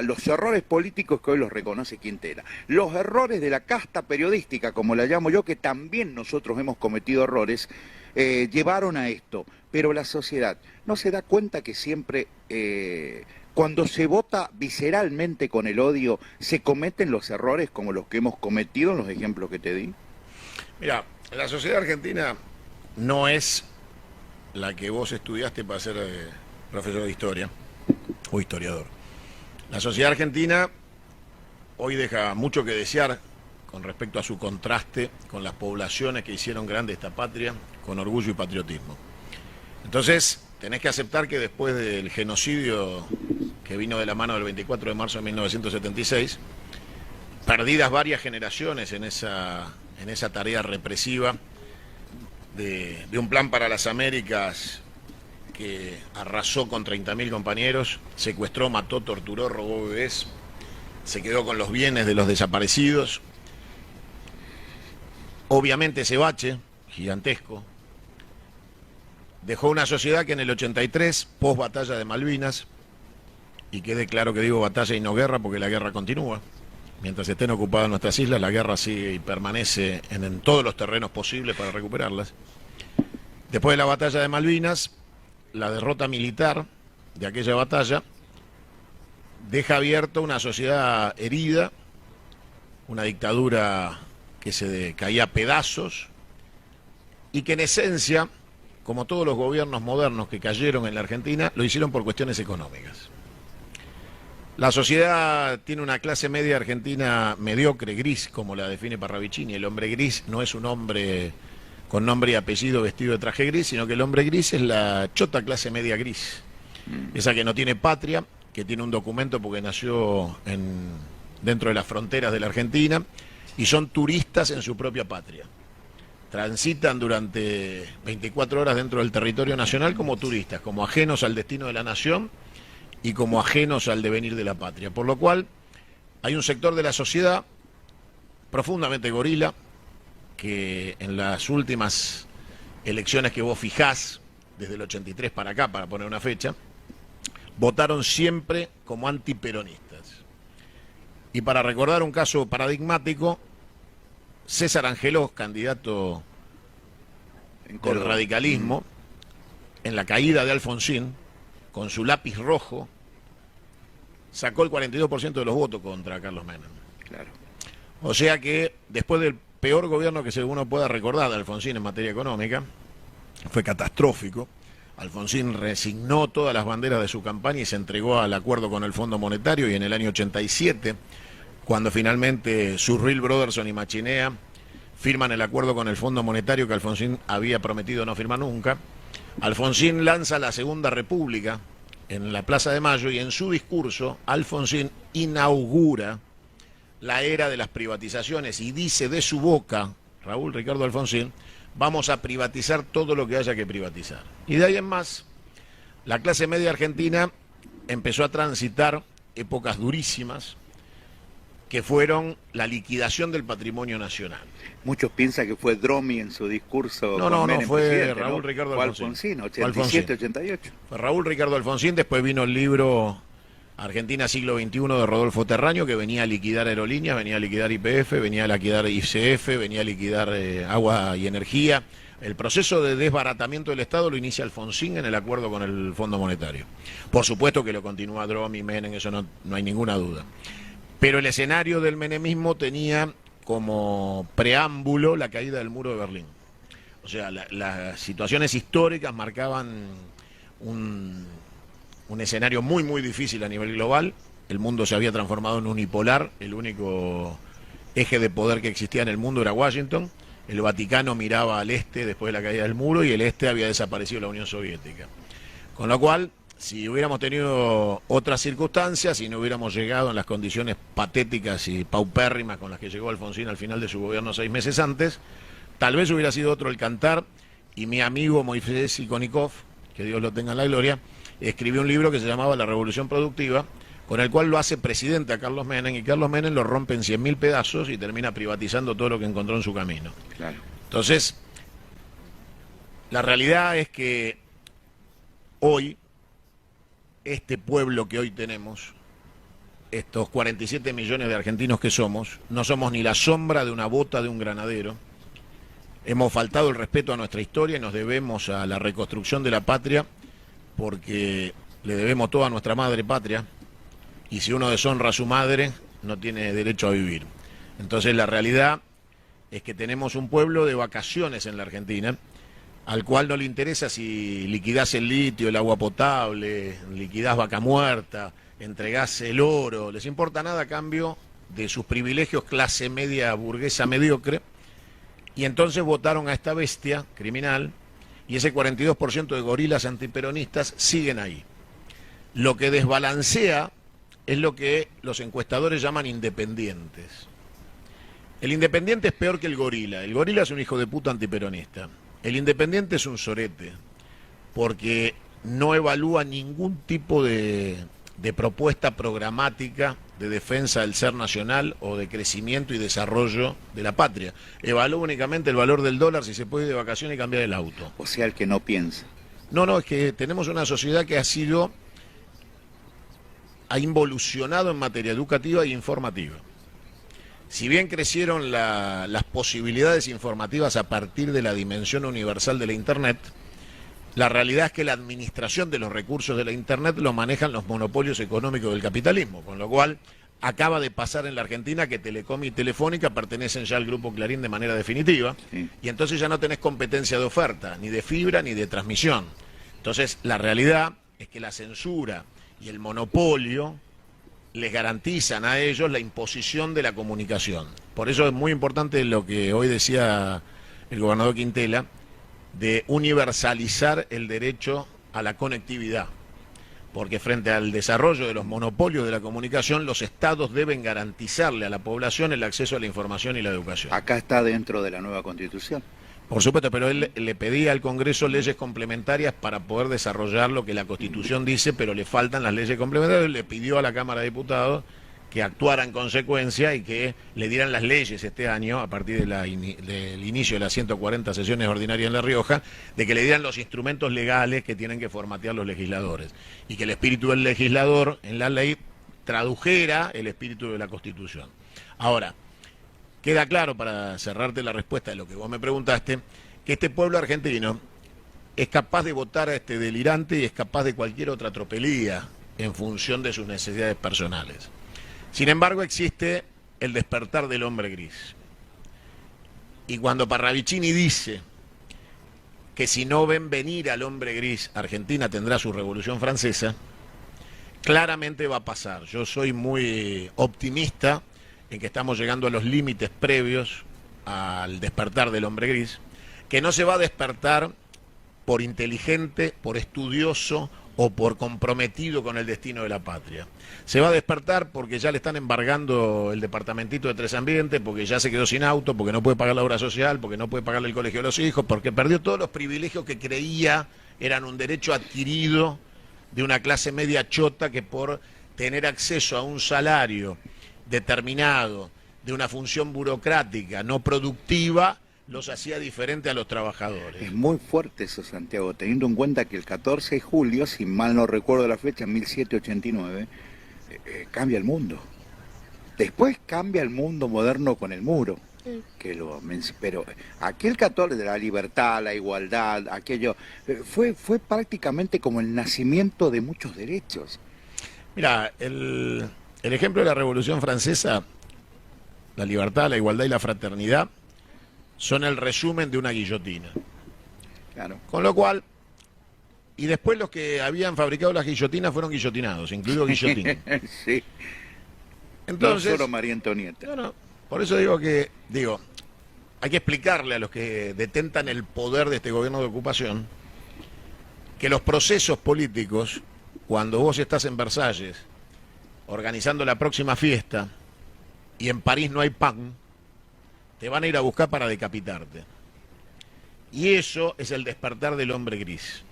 Speaker 5: los errores políticos que hoy los reconoce Quintela, los errores de la casta periodística, como la llamo yo, que también nosotros hemos cometido errores, llevaron a esto. Pero la sociedad no se da cuenta que siempre, cuando se vota visceralmente con el odio, se cometen los errores como los que hemos cometido en los ejemplos que te di.
Speaker 6: Mira, la sociedad argentina no es la que vos estudiaste para ser profesor de historia o historiador. La sociedad argentina hoy deja mucho que desear con respecto a su contraste con las poblaciones que hicieron grande esta patria con orgullo y patriotismo. Entonces, tenés que aceptar que después del genocidio que vino de la mano del 24 de marzo de 1976, perdidas varias generaciones en esa tarea represiva de un plan para las Américas que arrasó con 30.000 compañeros, secuestró, mató, torturó, robó bebés, se quedó con los bienes de los desaparecidos. Obviamente ese bache gigantesco dejó una sociedad que en el 83, post batalla de Malvinas, y quede claro que digo batalla y no guerra porque la guerra continúa, mientras estén ocupadas nuestras islas, la guerra sigue y permanece en todos los terrenos posibles para recuperarlas. Después de la batalla de Malvinas, la derrota militar de aquella batalla deja abierta una sociedad herida, una dictadura que se caía a pedazos y que en esencia, como todos los gobiernos modernos que cayeron en la Argentina, lo hicieron por cuestiones económicas. La sociedad tiene una clase media argentina mediocre, gris, como la define Parravicini. El hombre gris no es un hombre con nombre y apellido vestido de traje gris, sino que el hombre gris es la chota clase media gris. Esa que no tiene patria, que tiene un documento porque nació dentro de las fronteras de la Argentina, y son turistas en su propia patria. Transitan durante 24 horas dentro del territorio nacional como turistas, como ajenos al destino de la nación y como ajenos al devenir de la patria. Por lo cual hay un sector de la sociedad profundamente gorila que en las últimas elecciones que vos fijás, desde el 83 para acá, para poner una fecha, votaron siempre como antiperonistas. Y para recordar un caso paradigmático, César Angelós, candidato del radicalismo, en la caída de Alfonsín, con su lápiz rojo, sacó el 42% de los votos contra Carlos Menem.
Speaker 5: Claro.
Speaker 6: O sea que después del peor gobierno que uno pueda recordar de Alfonsín en materia económica, fue catastrófico. Alfonsín resignó todas las banderas de su campaña y se entregó al acuerdo con el Fondo Monetario, y en el año 87, cuando finalmente Surril, Broderson y Machinea firman el acuerdo con el Fondo Monetario que Alfonsín había prometido no firmar nunca, Alfonsín lanza la Segunda República en la Plaza de Mayo, y en su discurso Alfonsín inaugura la era de las privatizaciones y dice de su boca, Raúl Ricardo Alfonsín, vamos a privatizar todo lo que haya que privatizar. Y de ahí en más, la clase media argentina empezó a transitar épocas durísimas que fueron la liquidación del patrimonio nacional.
Speaker 5: Muchos piensan que fue Dromi en su discurso.
Speaker 6: No, fue
Speaker 5: presidente,
Speaker 6: Raúl
Speaker 5: ¿no?
Speaker 6: Ricardo
Speaker 5: Fue
Speaker 6: Alfonsín.
Speaker 5: Alfonsín, 87, 88.
Speaker 6: Fue Raúl Ricardo Alfonsín, después vino el libro Argentina siglo XXI de Rodolfo Terraño, que venía a liquidar aerolíneas, venía a liquidar YPF, venía a liquidar ICF, venía a liquidar agua y energía. El proceso de desbaratamiento del Estado lo inicia Alfonsín en el acuerdo con el Fondo Monetario. Por supuesto que lo continúa Dromi, Menem, eso no hay ninguna duda. Pero el escenario del menemismo tenía como preámbulo la caída del muro de Berlín. O sea, las situaciones históricas marcaban un escenario muy, muy difícil a nivel global. El mundo se había transformado en unipolar, el único eje de poder que existía en el mundo era Washington. El Vaticano miraba al este después de la caída del muro y el este había desaparecido la Unión Soviética. Con lo cual, si hubiéramos tenido otras circunstancias, si no hubiéramos llegado en las condiciones patéticas y paupérrimas con las que llegó Alfonsín al final de su gobierno 6 meses antes, tal vez hubiera sido otro el cantar, y mi amigo Moisés Ikonikov, que Dios lo tenga en la gloria, escribió un libro que se llamaba La Revolución Productiva, con el cual lo hace presidente a Carlos Menem, y Carlos Menem lo rompe en 100.000 pedazos y termina privatizando todo lo que encontró en su camino.
Speaker 5: Claro.
Speaker 6: Entonces, la realidad es que hoy, este pueblo que hoy tenemos, estos 47 millones de argentinos que somos, no somos ni la sombra de una bota de un granadero. Hemos faltado el respeto a nuestra historia y nos debemos a la reconstrucción de la patria, porque le debemos todo a nuestra madre patria, y si uno deshonra a su madre, no tiene derecho a vivir. Entonces la realidad es que tenemos un pueblo de vacaciones en la Argentina, al cual no le interesa si liquidás el litio, el agua potable, liquidás Vaca Muerta, entregás el oro, les importa nada a cambio de sus privilegios clase media burguesa mediocre, y entonces votaron a esta bestia criminal, y ese 42% de gorilas antiperonistas siguen ahí. Lo que desbalancea es lo que los encuestadores llaman independientes. El independiente es peor que el gorila. El gorila es un hijo de puta antiperonista. El independiente es un sorete, porque no evalúa ningún tipo de propuesta programática de defensa del ser nacional o de crecimiento y desarrollo de la patria. Evalúa únicamente el valor del dólar, si se puede ir de vacaciones y cambiar el auto.
Speaker 5: O sea, el que no piensa.
Speaker 6: No, es que tenemos una sociedad que ha involucionado en materia educativa e informativa. Si bien crecieron las posibilidades informativas a partir de la dimensión universal de la Internet, la realidad es que la administración de los recursos de la Internet lo manejan los monopolios económicos del capitalismo, con lo cual acaba de pasar en la Argentina que Telecom y Telefónica pertenecen ya al Grupo Clarín de manera definitiva, sí. Y entonces ya no tenés competencia de oferta, ni de fibra, ni de transmisión. Entonces la realidad es que la censura y el monopolio les garantizan a ellos la imposición de la comunicación. Por eso es muy importante lo que hoy decía el gobernador Quintela, de universalizar el derecho a la conectividad, porque frente al desarrollo de los monopolios de la comunicación, los estados deben garantizarle a la población el acceso a la información y la educación.
Speaker 5: Acá está dentro de la nueva Constitución.
Speaker 6: Por supuesto, pero él le pedía al Congreso leyes complementarias para poder desarrollar lo que la Constitución dice, pero le faltan las leyes complementarias. Le pidió a la Cámara de Diputados que actuara en consecuencia y que le dieran las leyes este año, a partir del inicio de las 140 sesiones ordinarias en La Rioja, de que le dieran los instrumentos legales que tienen que formatear los legisladores, y que el espíritu del legislador en la ley tradujera el espíritu de la Constitución. Ahora, queda claro, para cerrarte la respuesta de lo que vos me preguntaste, que este pueblo argentino es capaz de votar a este delirante y es capaz de cualquier otra tropelía en función de sus necesidades personales. Sin embargo, existe el despertar del hombre gris. Y cuando Parravicini dice que si no ven venir al hombre gris, Argentina tendrá su Revolución Francesa, claramente va a pasar. Yo soy muy optimista en que estamos llegando a los límites previos al despertar del hombre gris, que no se va a despertar por inteligente, por estudioso o por comprometido con el destino de la patria. Se va a despertar porque ya le están embargando el departamentito de Tres Ambientes, porque ya se quedó sin auto, porque no puede pagar la obra social, porque no puede pagarle el colegio de los hijos, porque perdió todos los privilegios que creía eran un derecho adquirido de una clase media chota, que por tener acceso a un salario determinado, de una función burocrática no productiva, los hacía diferente a los trabajadores.
Speaker 5: Es muy fuerte eso, Santiago, teniendo en cuenta que el 14 de julio, si mal no recuerdo la fecha, 1789, cambia el mundo. Después cambia el mundo moderno con el muro. Pero aquel católico de la libertad, la igualdad, aquello, fue prácticamente como el nacimiento de muchos derechos.
Speaker 6: Mira, el ejemplo de la Revolución Francesa, la libertad, la igualdad y la fraternidad, son el resumen de una guillotina.
Speaker 5: Claro.
Speaker 6: Con lo cual, y después los que habían fabricado las guillotinas fueron guillotinados, incluido Guillotín.
Speaker 5: Sí.
Speaker 6: Entonces,
Speaker 5: no solo María Antonieta.
Speaker 6: No, por eso digo, hay que explicarle a los que detentan el poder de este gobierno de ocupación que los procesos políticos, cuando vos estás en Versalles organizando la próxima fiesta y en París no hay pan, te van a ir a buscar para decapitarte. Y eso es el despertar del hombre gris.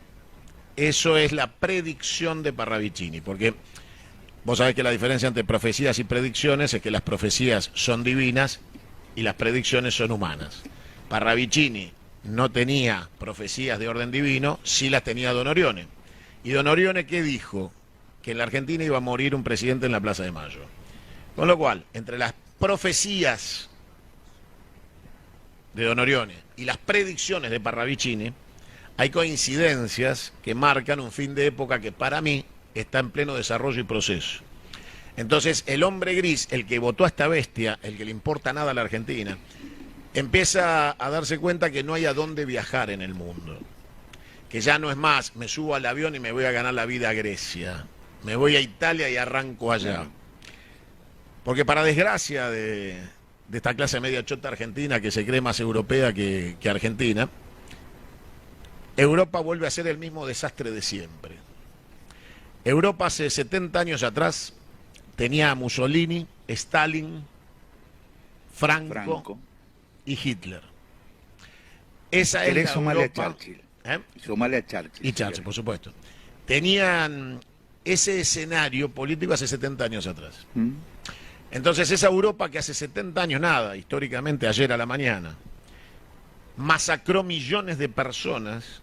Speaker 6: Eso es la predicción de Parravicini, porque vos sabés que la diferencia entre profecías y predicciones es que las profecías son divinas y las predicciones son humanas. Parravicini no tenía profecías de orden divino, sí las tenía Don Orione. ¿Y Don Orione qué dijo? Que en la Argentina iba a morir un presidente en la Plaza de Mayo. Con lo cual, entre las profecías de Don Orione y las predicciones de Parravicini, hay coincidencias que marcan un fin de época que para mí está en pleno desarrollo y proceso. Entonces, el hombre gris, el que votó a esta bestia, el que le importa nada a la Argentina, empieza a darse cuenta que no hay a dónde viajar en el mundo. Que ya no es más, me subo al avión y me voy a ganar la vida a Grecia. Me voy a Italia y arranco allá. Porque para desgracia de esta clase media chota argentina, que se cree más europea que argentina, Europa vuelve a ser el mismo desastre de siempre. Europa hace 70 años atrás tenía a Mussolini, Stalin, Franco y Hitler. Esa es la
Speaker 5: Somalia
Speaker 6: Europa.
Speaker 5: Churchill.
Speaker 6: ¿Eh?
Speaker 5: Somalia Churchill.
Speaker 6: Y Churchill, por supuesto. Tenían ese escenario político hace 70 años atrás. Entonces esa Europa que hace 70 años, nada, históricamente ayer a la mañana, masacró millones de personas,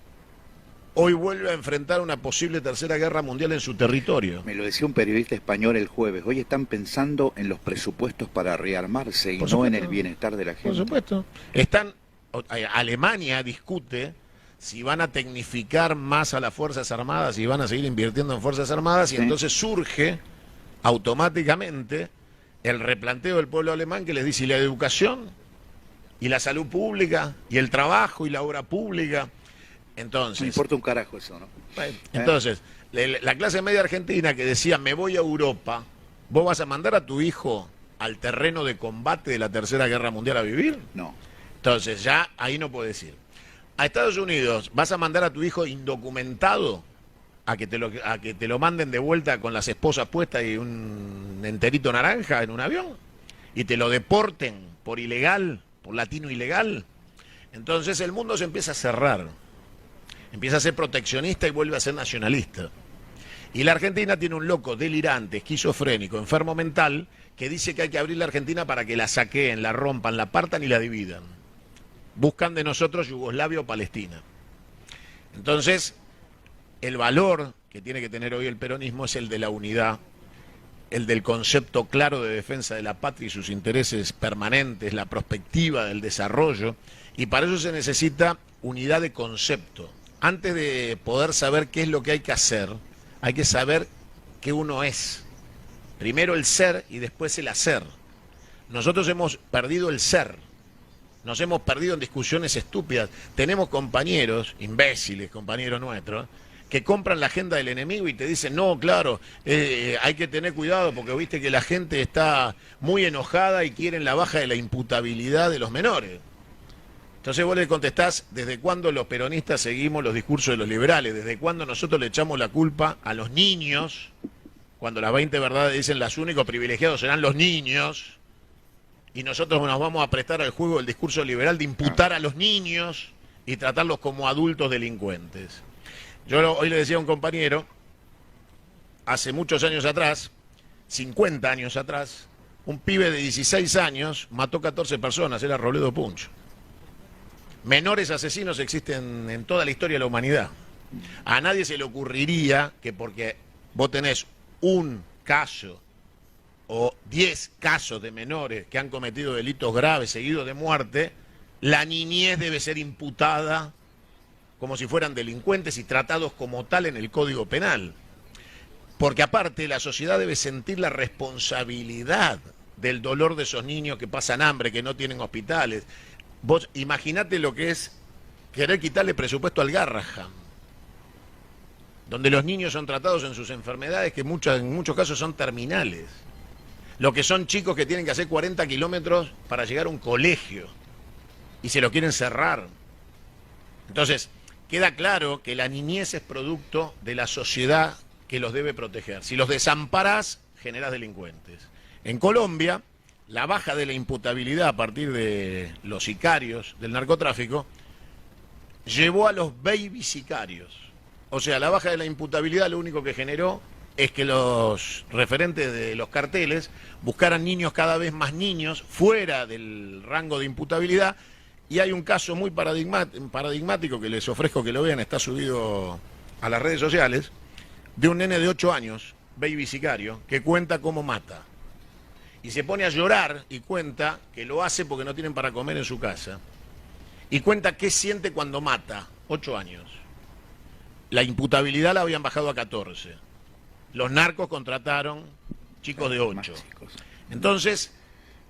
Speaker 6: hoy vuelve a enfrentar una posible tercera guerra mundial en su territorio.
Speaker 5: Me lo decía un periodista español el jueves. Hoy están pensando en los presupuestos para rearmarse y
Speaker 6: Por
Speaker 5: no
Speaker 6: supuesto.
Speaker 5: en el bienestar de la gente.
Speaker 6: Por supuesto. Alemania discute si van a tecnificar más a las Fuerzas Armadas y van a seguir invirtiendo en Fuerzas Armadas, y
Speaker 5: Sí.
Speaker 6: entonces surge automáticamente el replanteo del pueblo alemán que les dice: ¿y la educación? ¿Y la salud pública? ¿Y el trabajo? ¿Y la obra pública? Entonces,
Speaker 5: No importa un carajo eso, ¿no?
Speaker 6: entonces, la clase media argentina que decía me voy a Europa, ¿vos vas a mandar a tu hijo al terreno de combate de la Tercera Guerra Mundial a vivir?
Speaker 5: No.
Speaker 6: Entonces, ya ahí no puedes ir. A Estados Unidos, ¿vas a mandar a tu hijo indocumentado a que te lo manden de vuelta con las esposas puestas y un enterito naranja en un avión? ¿Y te lo deporten por ilegal, por latino ilegal? Entonces el mundo se empieza a cerrar. Empieza a ser proteccionista y vuelve a ser nacionalista. Y la Argentina tiene un loco delirante, esquizofrénico, enfermo mental, que dice que hay que abrir la Argentina para que la saqueen, la rompan, la partan y la dividan. Buscan de nosotros Yugoslavia o Palestina. Entonces, el valor que tiene que tener hoy el peronismo es el de la unidad, el del concepto claro de defensa de la patria y sus intereses permanentes, la perspectiva del desarrollo, y para eso se necesita unidad de concepto. Antes de poder saber qué es lo que hay que hacer, hay que saber qué uno es. Primero el ser y después el hacer. Nosotros hemos perdido el ser. Nos hemos perdido en discusiones estúpidas. Tenemos compañeros, imbéciles, compañeros nuestros, que compran la agenda del enemigo y te dicen: no, claro, hay que tener cuidado porque viste que la gente está muy enojada y quieren la baja de la imputabilidad de los menores. Entonces vos le contestás: ¿desde cuándo los peronistas seguimos los discursos de los liberales? ¿Desde cuándo nosotros le echamos la culpa a los niños? Cuando las 20 verdades dicen los únicos privilegiados serán los niños, y nosotros nos vamos a prestar al juego del discurso liberal de imputar a los niños y tratarlos como adultos delincuentes. Yo hoy le decía a un compañero, hace muchos años atrás, 50 años atrás, un pibe de 16 años mató 14 personas, era Robledo Punch. Menores asesinos existen en toda la historia de la humanidad. A nadie se le ocurriría que porque vos tenés un caso o 10 casos de menores que han cometido delitos graves seguidos de muerte, la niñez debe ser imputada como si fueran delincuentes y tratados como tal en el Código Penal. Porque aparte la sociedad debe sentir la responsabilidad del dolor de esos niños que pasan hambre, que no tienen hospitales. Vos imaginate lo que es querer quitarle presupuesto al Garrahan, donde los niños son tratados en sus enfermedades que en muchos casos son terminales. Lo que son chicos que tienen que hacer 40 kilómetros para llegar a un colegio y se lo quieren cerrar. Entonces, queda claro que la niñez es producto de la sociedad que los debe proteger. Si los desamparás, generás delincuentes. En Colombia, la baja de la imputabilidad a partir de los sicarios del narcotráfico llevó a los baby sicarios. O sea, la baja de la imputabilidad lo único que generó es que los referentes de los carteles buscaran niños, cada vez más niños, fuera del rango de imputabilidad. Y hay un caso muy paradigmático que les ofrezco que lo vean, está subido a las redes sociales, de un nene de 8 años, baby sicario, que cuenta cómo mata. Y se pone a llorar y cuenta que lo hace porque no tienen para comer en su casa. Y cuenta qué siente cuando mata, 8 años. La imputabilidad la habían bajado a 14. Los narcos contrataron chicos de 8. Entonces,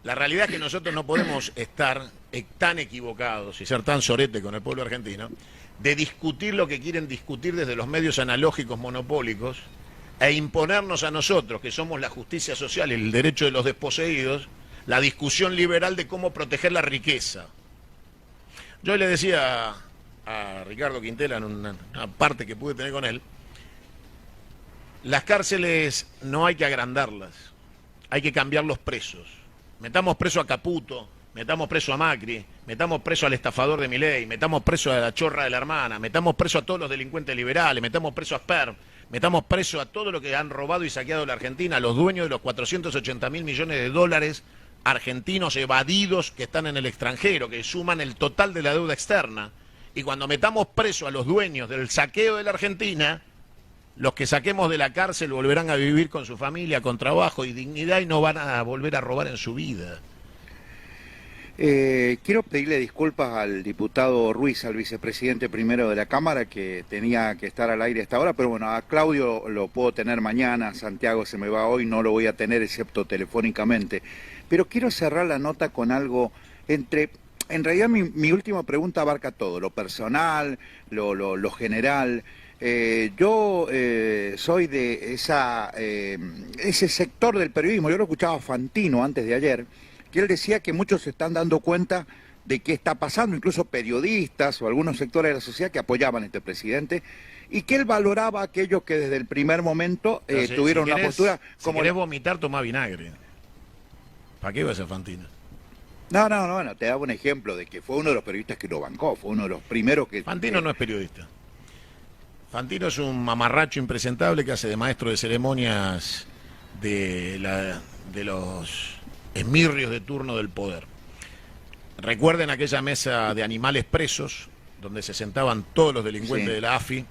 Speaker 6: la realidad es que nosotros no podemos estar tan equivocados y ser tan sorete con el pueblo argentino de discutir lo que quieren discutir desde los medios analógicos monopólicos e imponernos a nosotros, que somos la justicia social y el derecho de los desposeídos, la discusión liberal de cómo proteger la riqueza. Yo le decía a Ricardo Quintela en una parte que pude tener con él, las cárceles no hay que agrandarlas, hay que cambiar los presos. Metamos preso a Caputo, metamos preso a Macri, metamos preso al estafador de Milei, metamos preso a la chorra de la hermana, metamos preso a todos los delincuentes liberales, metamos preso a Sperm, metamos preso a todo lo que han robado y saqueado la Argentina, a los dueños de los 480.000 millones de dólares argentinos evadidos que están en el extranjero, que suman el total de la deuda externa. Y cuando metamos preso a los dueños del saqueo de la Argentina, los que saquemos de la cárcel volverán a vivir con su familia, con trabajo y dignidad y no van a volver a robar en su vida.
Speaker 5: Quiero pedirle disculpas al diputado Ruiz, al vicepresidente primero de la Cámara, que tenía que estar al aire a esta hora, pero bueno, a Claudio lo puedo tener mañana, Santiago se me va hoy, no lo voy a tener excepto telefónicamente. Pero quiero cerrar la nota con algo entre... En realidad mi última pregunta abarca todo, lo personal, lo general. Yo soy de ese sector del periodismo, yo lo escuchaba a Fantino antes de ayer, que él decía que muchos se están dando cuenta de qué está pasando, incluso periodistas o algunos sectores de la sociedad que apoyaban a este presidente, y que él valoraba a aquellos que desde el primer momento tuvieron una postura...
Speaker 6: Si querés vomitar, tomá vinagre. ¿Para qué vas a Fantino?
Speaker 5: No, bueno, te daba un ejemplo de que fue uno de los periodistas que lo bancó, fue uno de los primeros que...
Speaker 6: Fantino no es periodista. Fantino es un mamarracho impresentable que hace de maestro de ceremonias de los esmirrios de turno del poder. Recuerden aquella mesa de animales presos, donde se sentaban todos los delincuentes de la AFI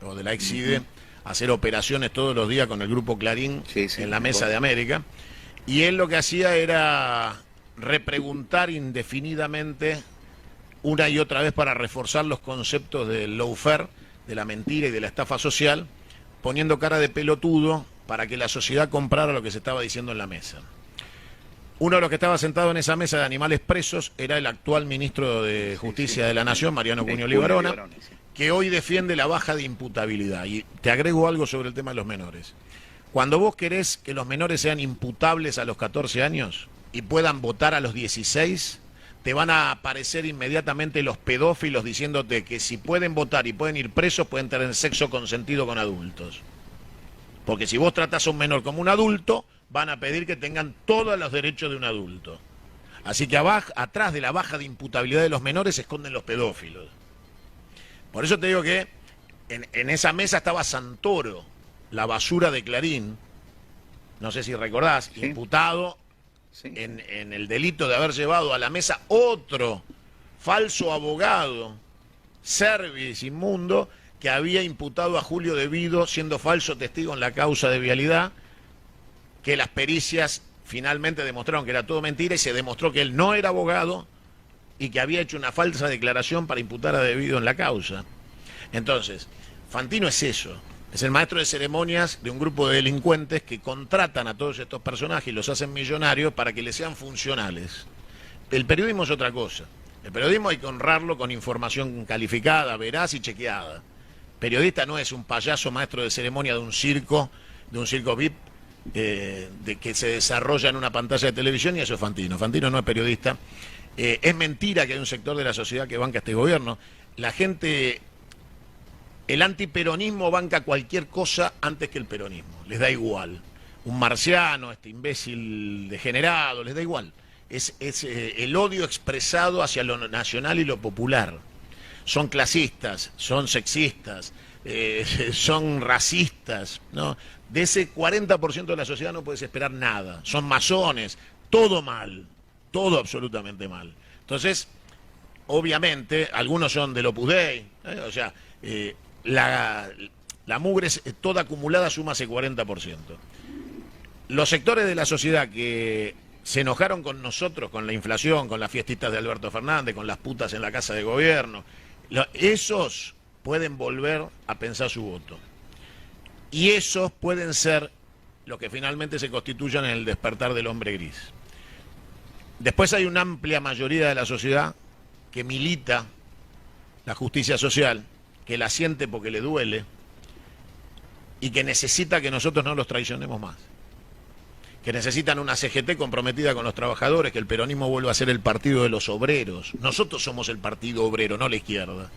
Speaker 6: o de la Exide a hacer operaciones todos los días con el grupo Clarín en la Mesa de América. Y él lo que hacía era repreguntar indefinidamente una y otra vez para reforzar los conceptos del lawfare, de la mentira y de la estafa social, poniendo cara de pelotudo para que la sociedad comprara lo que se estaba diciendo en la mesa. Uno de los que estaba sentado en esa mesa de animales presos era el actual ministro de Justicia de la Nación, Mariano Cuño Libarona, que hoy defiende la baja de imputabilidad. Y te agrego algo sobre el tema de los menores. Cuando vos querés que los menores sean imputables a los 14 años y puedan votar a los 16, te van a aparecer inmediatamente los pedófilos diciéndote que si pueden votar y pueden ir presos, pueden tener sexo consentido con adultos. Porque si vos tratás a un menor como un adulto, van a pedir que tengan todos los derechos de un adulto. Así que atrás de la baja de imputabilidad de los menores se esconden los pedófilos. Por eso te digo que en esa mesa estaba Santoro, la basura de Clarín, no sé si recordás, imputado en el delito de haber llevado a la mesa otro falso abogado, Servis inmundo, que había imputado a Julio De Vido siendo falso testigo en la causa de vialidad, que las pericias finalmente demostraron que era todo mentira y se demostró que él no era abogado y que había hecho una falsa declaración para imputar a debido en la causa. Entonces, Fantino es eso, es el maestro de ceremonias de un grupo de delincuentes que contratan a todos estos personajes y los hacen millonarios para que les sean funcionales. El periodismo es otra cosa. El periodismo hay que honrarlo con información calificada, veraz y chequeada. Periodista no es un payaso maestro de ceremonia de un circo VIP, de que se desarrolla en una pantalla de televisión, y eso es Fantino. Fantino no es periodista. Es mentira que hay un sector de la sociedad que banca este gobierno. La gente, el antiperonismo banca cualquier cosa antes que el peronismo, les da igual. Un marciano, este imbécil degenerado, les da igual. Es el odio expresado hacia lo nacional y lo popular. Son clasistas, son sexistas, son racistas, ¿no? De ese 40% de la sociedad no puedes esperar nada. Son masones, todo mal, todo absolutamente mal. Entonces, obviamente, algunos son del Opus Dei, o sea, la mugre toda acumulada suma ese 40%. Los sectores de la sociedad que se enojaron con nosotros, con la inflación, con las fiestitas de Alberto Fernández, con las putas en la casa de gobierno, esos pueden volver a pensar su voto. Y esos pueden ser los que finalmente se constituyan en el despertar del hombre gris. Después hay una amplia mayoría de la sociedad que milita la justicia social, que la siente porque le duele y que necesita que nosotros no los traicionemos más. Que necesitan una CGT comprometida con los trabajadores, que el peronismo vuelva a ser el partido de los obreros. Nosotros somos el partido obrero, no la izquierda.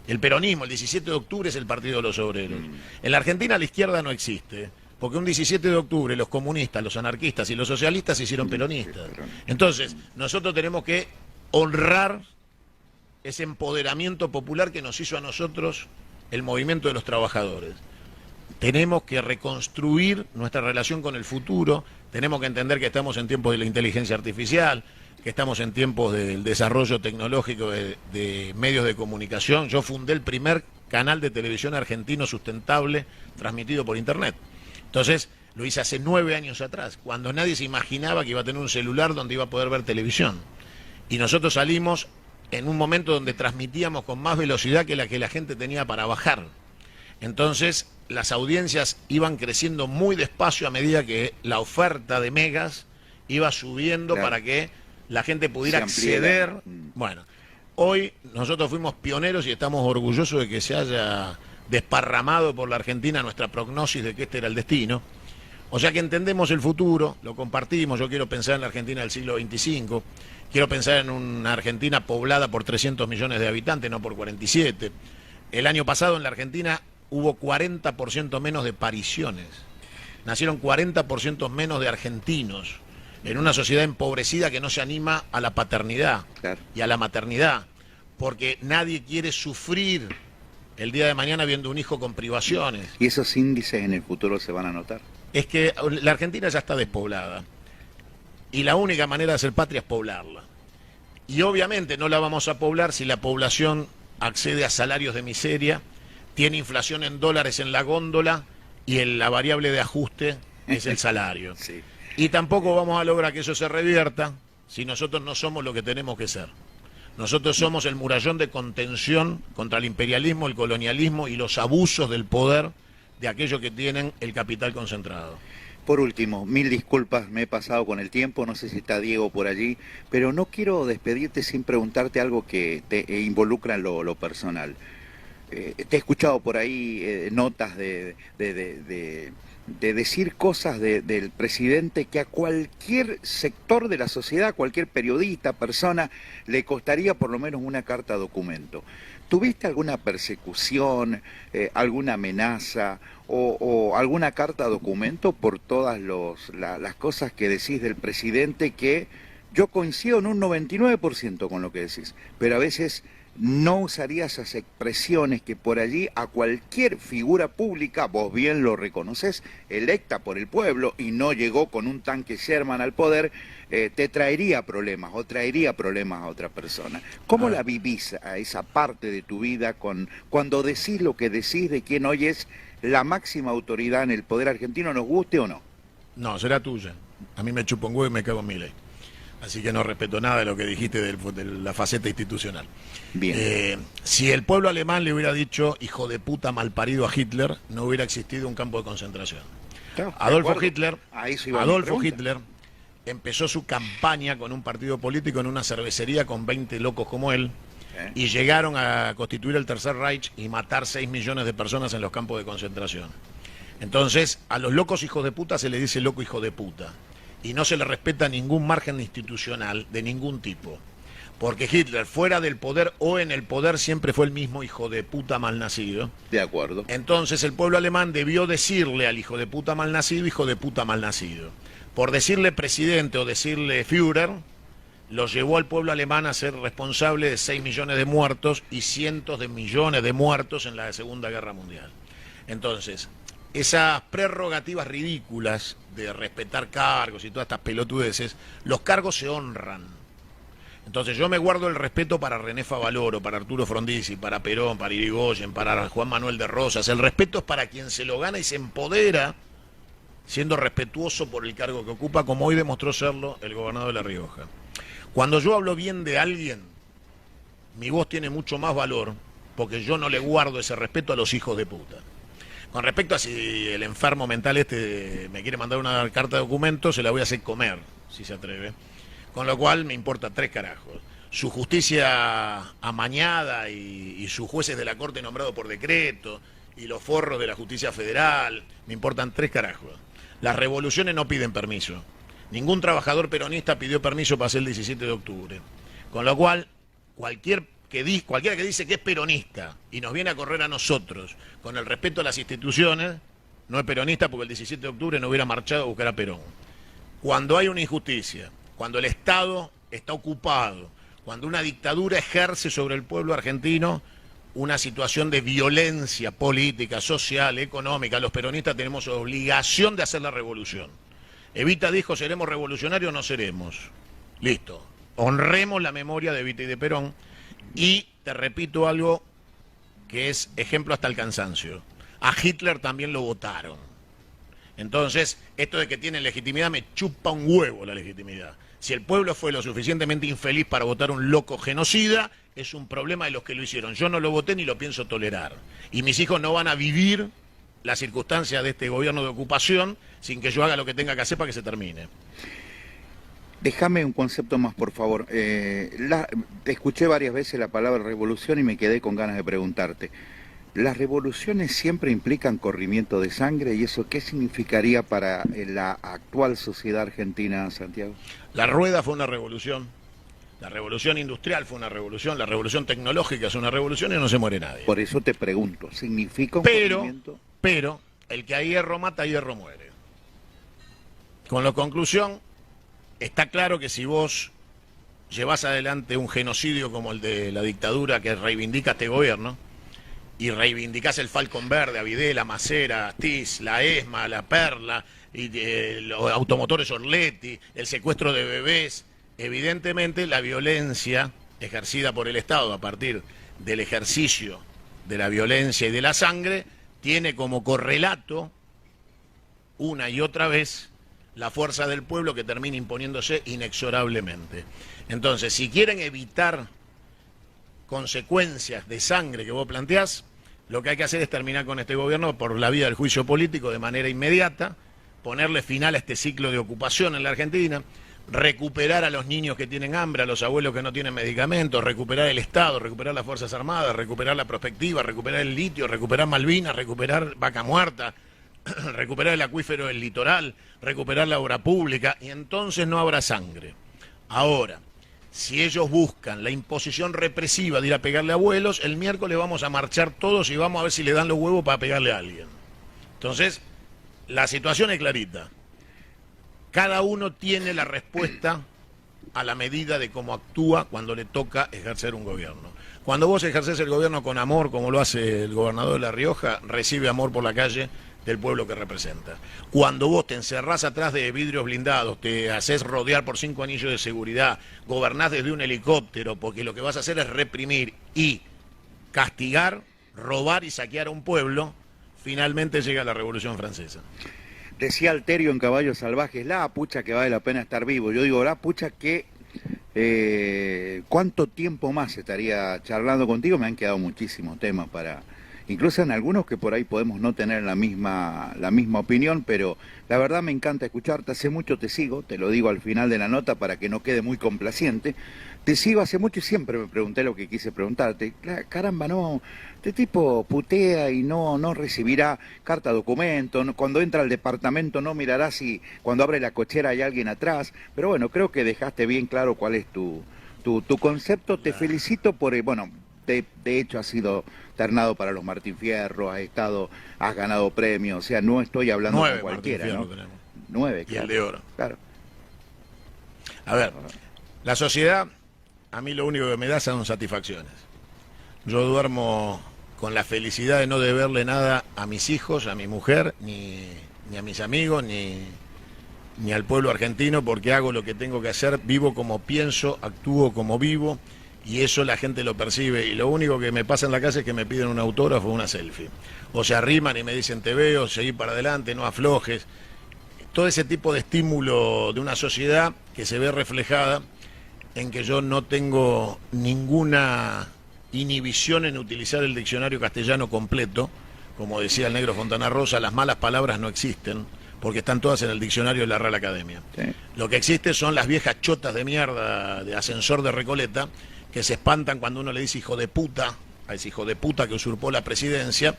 Speaker 6: El peronismo, el 17 de octubre es el partido de los obreros. En la Argentina la izquierda no existe, porque un 17 de octubre los comunistas, los anarquistas y los socialistas se hicieron peronistas. Entonces, nosotros tenemos que honrar ese empoderamiento popular que nos hizo a nosotros el movimiento de los trabajadores. Tenemos que reconstruir nuestra relación con el futuro, tenemos que entender que estamos en tiempos de la inteligencia artificial, que estamos en tiempos del desarrollo tecnológico de medios de comunicación. Yo fundé el primer canal de televisión argentino sustentable transmitido por internet. Entonces, lo hice hace 9 años atrás, cuando nadie se imaginaba que iba a tener un celular donde iba a poder ver televisión. Y nosotros salimos en un momento donde transmitíamos con más velocidad que la gente tenía para bajar. Entonces, las audiencias iban creciendo muy despacio a medida que la oferta de megas iba subiendo, claro, para que la gente pudiera acceder. Bueno, hoy nosotros fuimos pioneros y estamos orgullosos de que se haya desparramado por la Argentina nuestra prognosis de que este era el destino. O sea que entendemos el futuro, lo compartimos. Yo quiero pensar en la Argentina del siglo XXV, quiero pensar en una Argentina poblada por 300 millones de habitantes, no por 47. El año pasado en la Argentina hubo 40% menos de pariciones. Nacieron 40% menos de argentinos en una sociedad empobrecida que no se anima a la paternidad, claro, y a la maternidad, porque nadie quiere sufrir el día de mañana viendo un hijo con privaciones.
Speaker 5: ¿Y esos índices en el futuro se van a notar?
Speaker 6: Es que la Argentina ya está despoblada y la única manera de hacer patria es poblarla. Y obviamente no la vamos a poblar si la población accede a salarios de miseria, tiene inflación en dólares en la góndola y la variable de ajuste es el salario. Sí. Y tampoco vamos a lograr que eso se revierta si nosotros no somos lo que tenemos que ser. Nosotros somos el murallón de contención contra el imperialismo, el colonialismo y los abusos del poder de aquellos que tienen el capital concentrado.
Speaker 5: Por último, 1000 disculpas, me he pasado con el tiempo, no sé si está Diego por allí, pero no quiero despedirte sin preguntarte algo que te involucra en lo personal. Te he escuchado por ahí notas de decir cosas del presidente que a cualquier sector de la sociedad, cualquier periodista, persona, le costaría por lo menos una carta documento. ¿Tuviste alguna persecución, alguna amenaza o alguna carta documento por todas las cosas que decís del presidente, que yo coincido en un 99% con lo que decís, pero a veces no usaría esas expresiones que por allí a cualquier figura pública, vos bien lo reconoces, electa por el pueblo y no llegó con un tanque Sherman al poder, te traería problemas o traería problemas a otra persona? ¿Cómo la vivís a esa parte de tu vida cuando decís lo que decís de quien hoy es la máxima autoridad en el poder argentino, nos guste o no?
Speaker 6: No, será tuya. A mí me chupa un huevo y me cago en mi ley. Así que no respeto nada de lo que dijiste de la faceta institucional.
Speaker 5: Bien.
Speaker 6: Si el pueblo alemán le hubiera dicho hijo de puta malparido a Hitler, no hubiera existido un campo de concentración.
Speaker 5: Claro,
Speaker 6: Adolfo Hitler,
Speaker 5: Ahí se iba mi pregunta.
Speaker 6: Hitler empezó su campaña con un partido político en una cervecería con 20 locos como él y llegaron a constituir el Tercer Reich y matar 6 millones de personas en los campos de concentración. Entonces, a los locos hijos de puta se le dice loco hijo de puta. Y no se le respeta ningún margen institucional de ningún tipo. Porque Hitler, fuera del poder o en el poder, siempre fue el mismo hijo de puta malnacido.
Speaker 5: De acuerdo.
Speaker 6: Entonces el pueblo alemán debió decirle al hijo de puta malnacido, hijo de puta malnacido. Por decirle presidente o decirle Führer, lo llevó al pueblo alemán a ser responsable de 6 millones de muertos y cientos de millones de muertos en la Segunda Guerra Mundial. Entonces, esas prerrogativas ridículas de respetar cargos y todas estas pelotudeces, los cargos se honran. Entonces yo me guardo el respeto para René Favaloro, para Arturo Frondizi, para Perón, para Irigoyen, para Juan Manuel de Rosas. El respeto es para quien se lo gana y se empodera siendo respetuoso por el cargo que ocupa, como hoy demostró serlo el gobernador de La Rioja. Cuando yo hablo bien de alguien, mi voz tiene mucho más valor, porque yo no le guardo ese respeto a los hijos de puta. Con respecto a si el enfermo mental me quiere mandar una carta de documento, se la voy a hacer comer, si se atreve. Con lo cual me importa 3 carajos. Su justicia amañada y sus jueces de la Corte nombrados por decreto y los forros de la justicia federal, me importan 3 carajos. Las revoluciones no piden permiso. Ningún trabajador peronista pidió permiso para hacer el 17 de octubre. Con lo cual, cualquiera que dice que es peronista y nos viene a correr a nosotros con el respeto a las instituciones, no es peronista porque el 17 de octubre no hubiera marchado a buscar a Perón. Cuando hay una injusticia, cuando el Estado está ocupado, cuando una dictadura ejerce sobre el pueblo argentino una situación de violencia política, social, económica, los peronistas tenemos obligación de hacer la revolución. Evita dijo, ¿seremos revolucionarios o no seremos? Listo. Honremos la memoria de Evita y de Perón. Y te repito algo que es ejemplo hasta el cansancio. A Hitler también lo votaron. Entonces, esto de que tienen legitimidad me chupa un huevo la legitimidad. Si el pueblo fue lo suficientemente infeliz para votar un loco genocida, es un problema de los que lo hicieron. Yo no lo voté ni lo pienso tolerar. Y mis hijos no van a vivir las circunstancias de este gobierno de ocupación sin que yo haga lo que tenga que hacer para que se termine.
Speaker 5: Déjame un concepto más, por favor. Te escuché varias veces la palabra revolución y me quedé con ganas de preguntarte. ¿Las revoluciones siempre implican corrimiento de sangre? ¿Y eso qué significaría para la actual sociedad argentina, Santiago?
Speaker 6: La rueda fue una revolución. La revolución industrial fue una revolución. La revolución tecnológica es una revolución y no se muere nadie.
Speaker 5: Por eso te pregunto, ¿significa un corrimiento?
Speaker 6: Pero, el que a hierro mata, a hierro muere. Con la conclusión, está claro que si vos llevás adelante un genocidio como el de la dictadura que reivindica este gobierno, y reivindicás el Falcon Verde, a Videla, Macera, Astiz, la ESMA, la Perla, y los automotores Orletti, el secuestro de bebés, evidentemente la violencia ejercida por el Estado a partir del ejercicio de la violencia y de la sangre tiene como correlato una y otra vez la fuerza del pueblo que termina imponiéndose inexorablemente. Entonces, si quieren evitar consecuencias de sangre que vos planteás, lo que hay que hacer es terminar con este gobierno por la vía del juicio político de manera inmediata, ponerle final a este ciclo de ocupación en la Argentina, recuperar a los niños que tienen hambre, a los abuelos que no tienen medicamentos, recuperar el Estado, recuperar las Fuerzas Armadas, recuperar la prospectiva, recuperar el litio, recuperar Malvinas, recuperar Vaca Muerta, recuperar el acuífero del litoral, recuperar la obra pública, y entonces no habrá sangre. Ahora, si ellos buscan la imposición represiva de ir a pegarle a abuelos, el miércoles vamos a marchar todos y vamos a ver si le dan los huevos para pegarle a alguien. Entonces, la situación es clarita. Cada uno tiene la respuesta a la medida de cómo actúa cuando le toca ejercer un gobierno. Cuando vos ejercés el gobierno con amor, como lo hace el gobernador de La Rioja, recibe amor por la calle del pueblo que representa. Cuando vos te encerrás atrás de vidrios blindados, te haces rodear por 5 anillos de seguridad, gobernás desde un helicóptero, porque lo que vas a hacer es reprimir y castigar, robar y saquear a un pueblo, finalmente llega la Revolución Francesa.
Speaker 5: Decía Alterio en Caballos Salvajes, la pucha que vale la pena estar vivo. Yo digo, la pucha que ¿cuánto tiempo más estaría charlando contigo? Me han quedado muchísimos temas para... Incluso en algunos que por ahí podemos no tener la misma opinión, pero la verdad me encanta escucharte. Hace mucho te sigo, te lo digo al final de la nota para que no quede muy complaciente. Te sigo hace mucho y siempre me pregunté lo que quise preguntarte. Caramba, no, este tipo putea y no recibirá carta documento. Cuando entra al departamento no mirará si cuando abre la cochera hay alguien atrás. Pero bueno, creo que dejaste bien claro cuál es tu concepto. Te felicito por, bueno, de hecho has sido ternado para los Martín Fierro, has ganado premios, o sea, no estoy hablando
Speaker 6: 9
Speaker 5: con cualquiera,
Speaker 6: Martín
Speaker 5: ¿no?
Speaker 6: Fierro tenemos.
Speaker 5: 9,
Speaker 6: Y
Speaker 5: claro.
Speaker 6: el de oro.
Speaker 5: Claro.
Speaker 6: A ver, la sociedad, a mí lo único que me da son satisfacciones. Yo duermo con la felicidad de no deberle nada a mis hijos, a mi mujer, ni a mis amigos, ni al pueblo argentino, porque hago lo que tengo que hacer, vivo como pienso, actúo como vivo, y eso la gente lo percibe. Y lo único que me pasa en la casa es que me piden un autógrafo o una selfie. O se arriman y me dicen, te veo, seguí para adelante, no aflojes. Todo ese tipo de estímulo de una sociedad que se ve reflejada en que yo no tengo ninguna inhibición en utilizar el diccionario castellano completo. Como decía el negro Fontana Rosa, las malas palabras no existen, porque están todas en el diccionario de la Real Academia.
Speaker 5: Sí.
Speaker 6: Lo que existe son las viejas chotas de mierda de ascensor de Recoleta, que se espantan cuando uno le dice hijo de puta, a ese hijo de puta que usurpó la presidencia,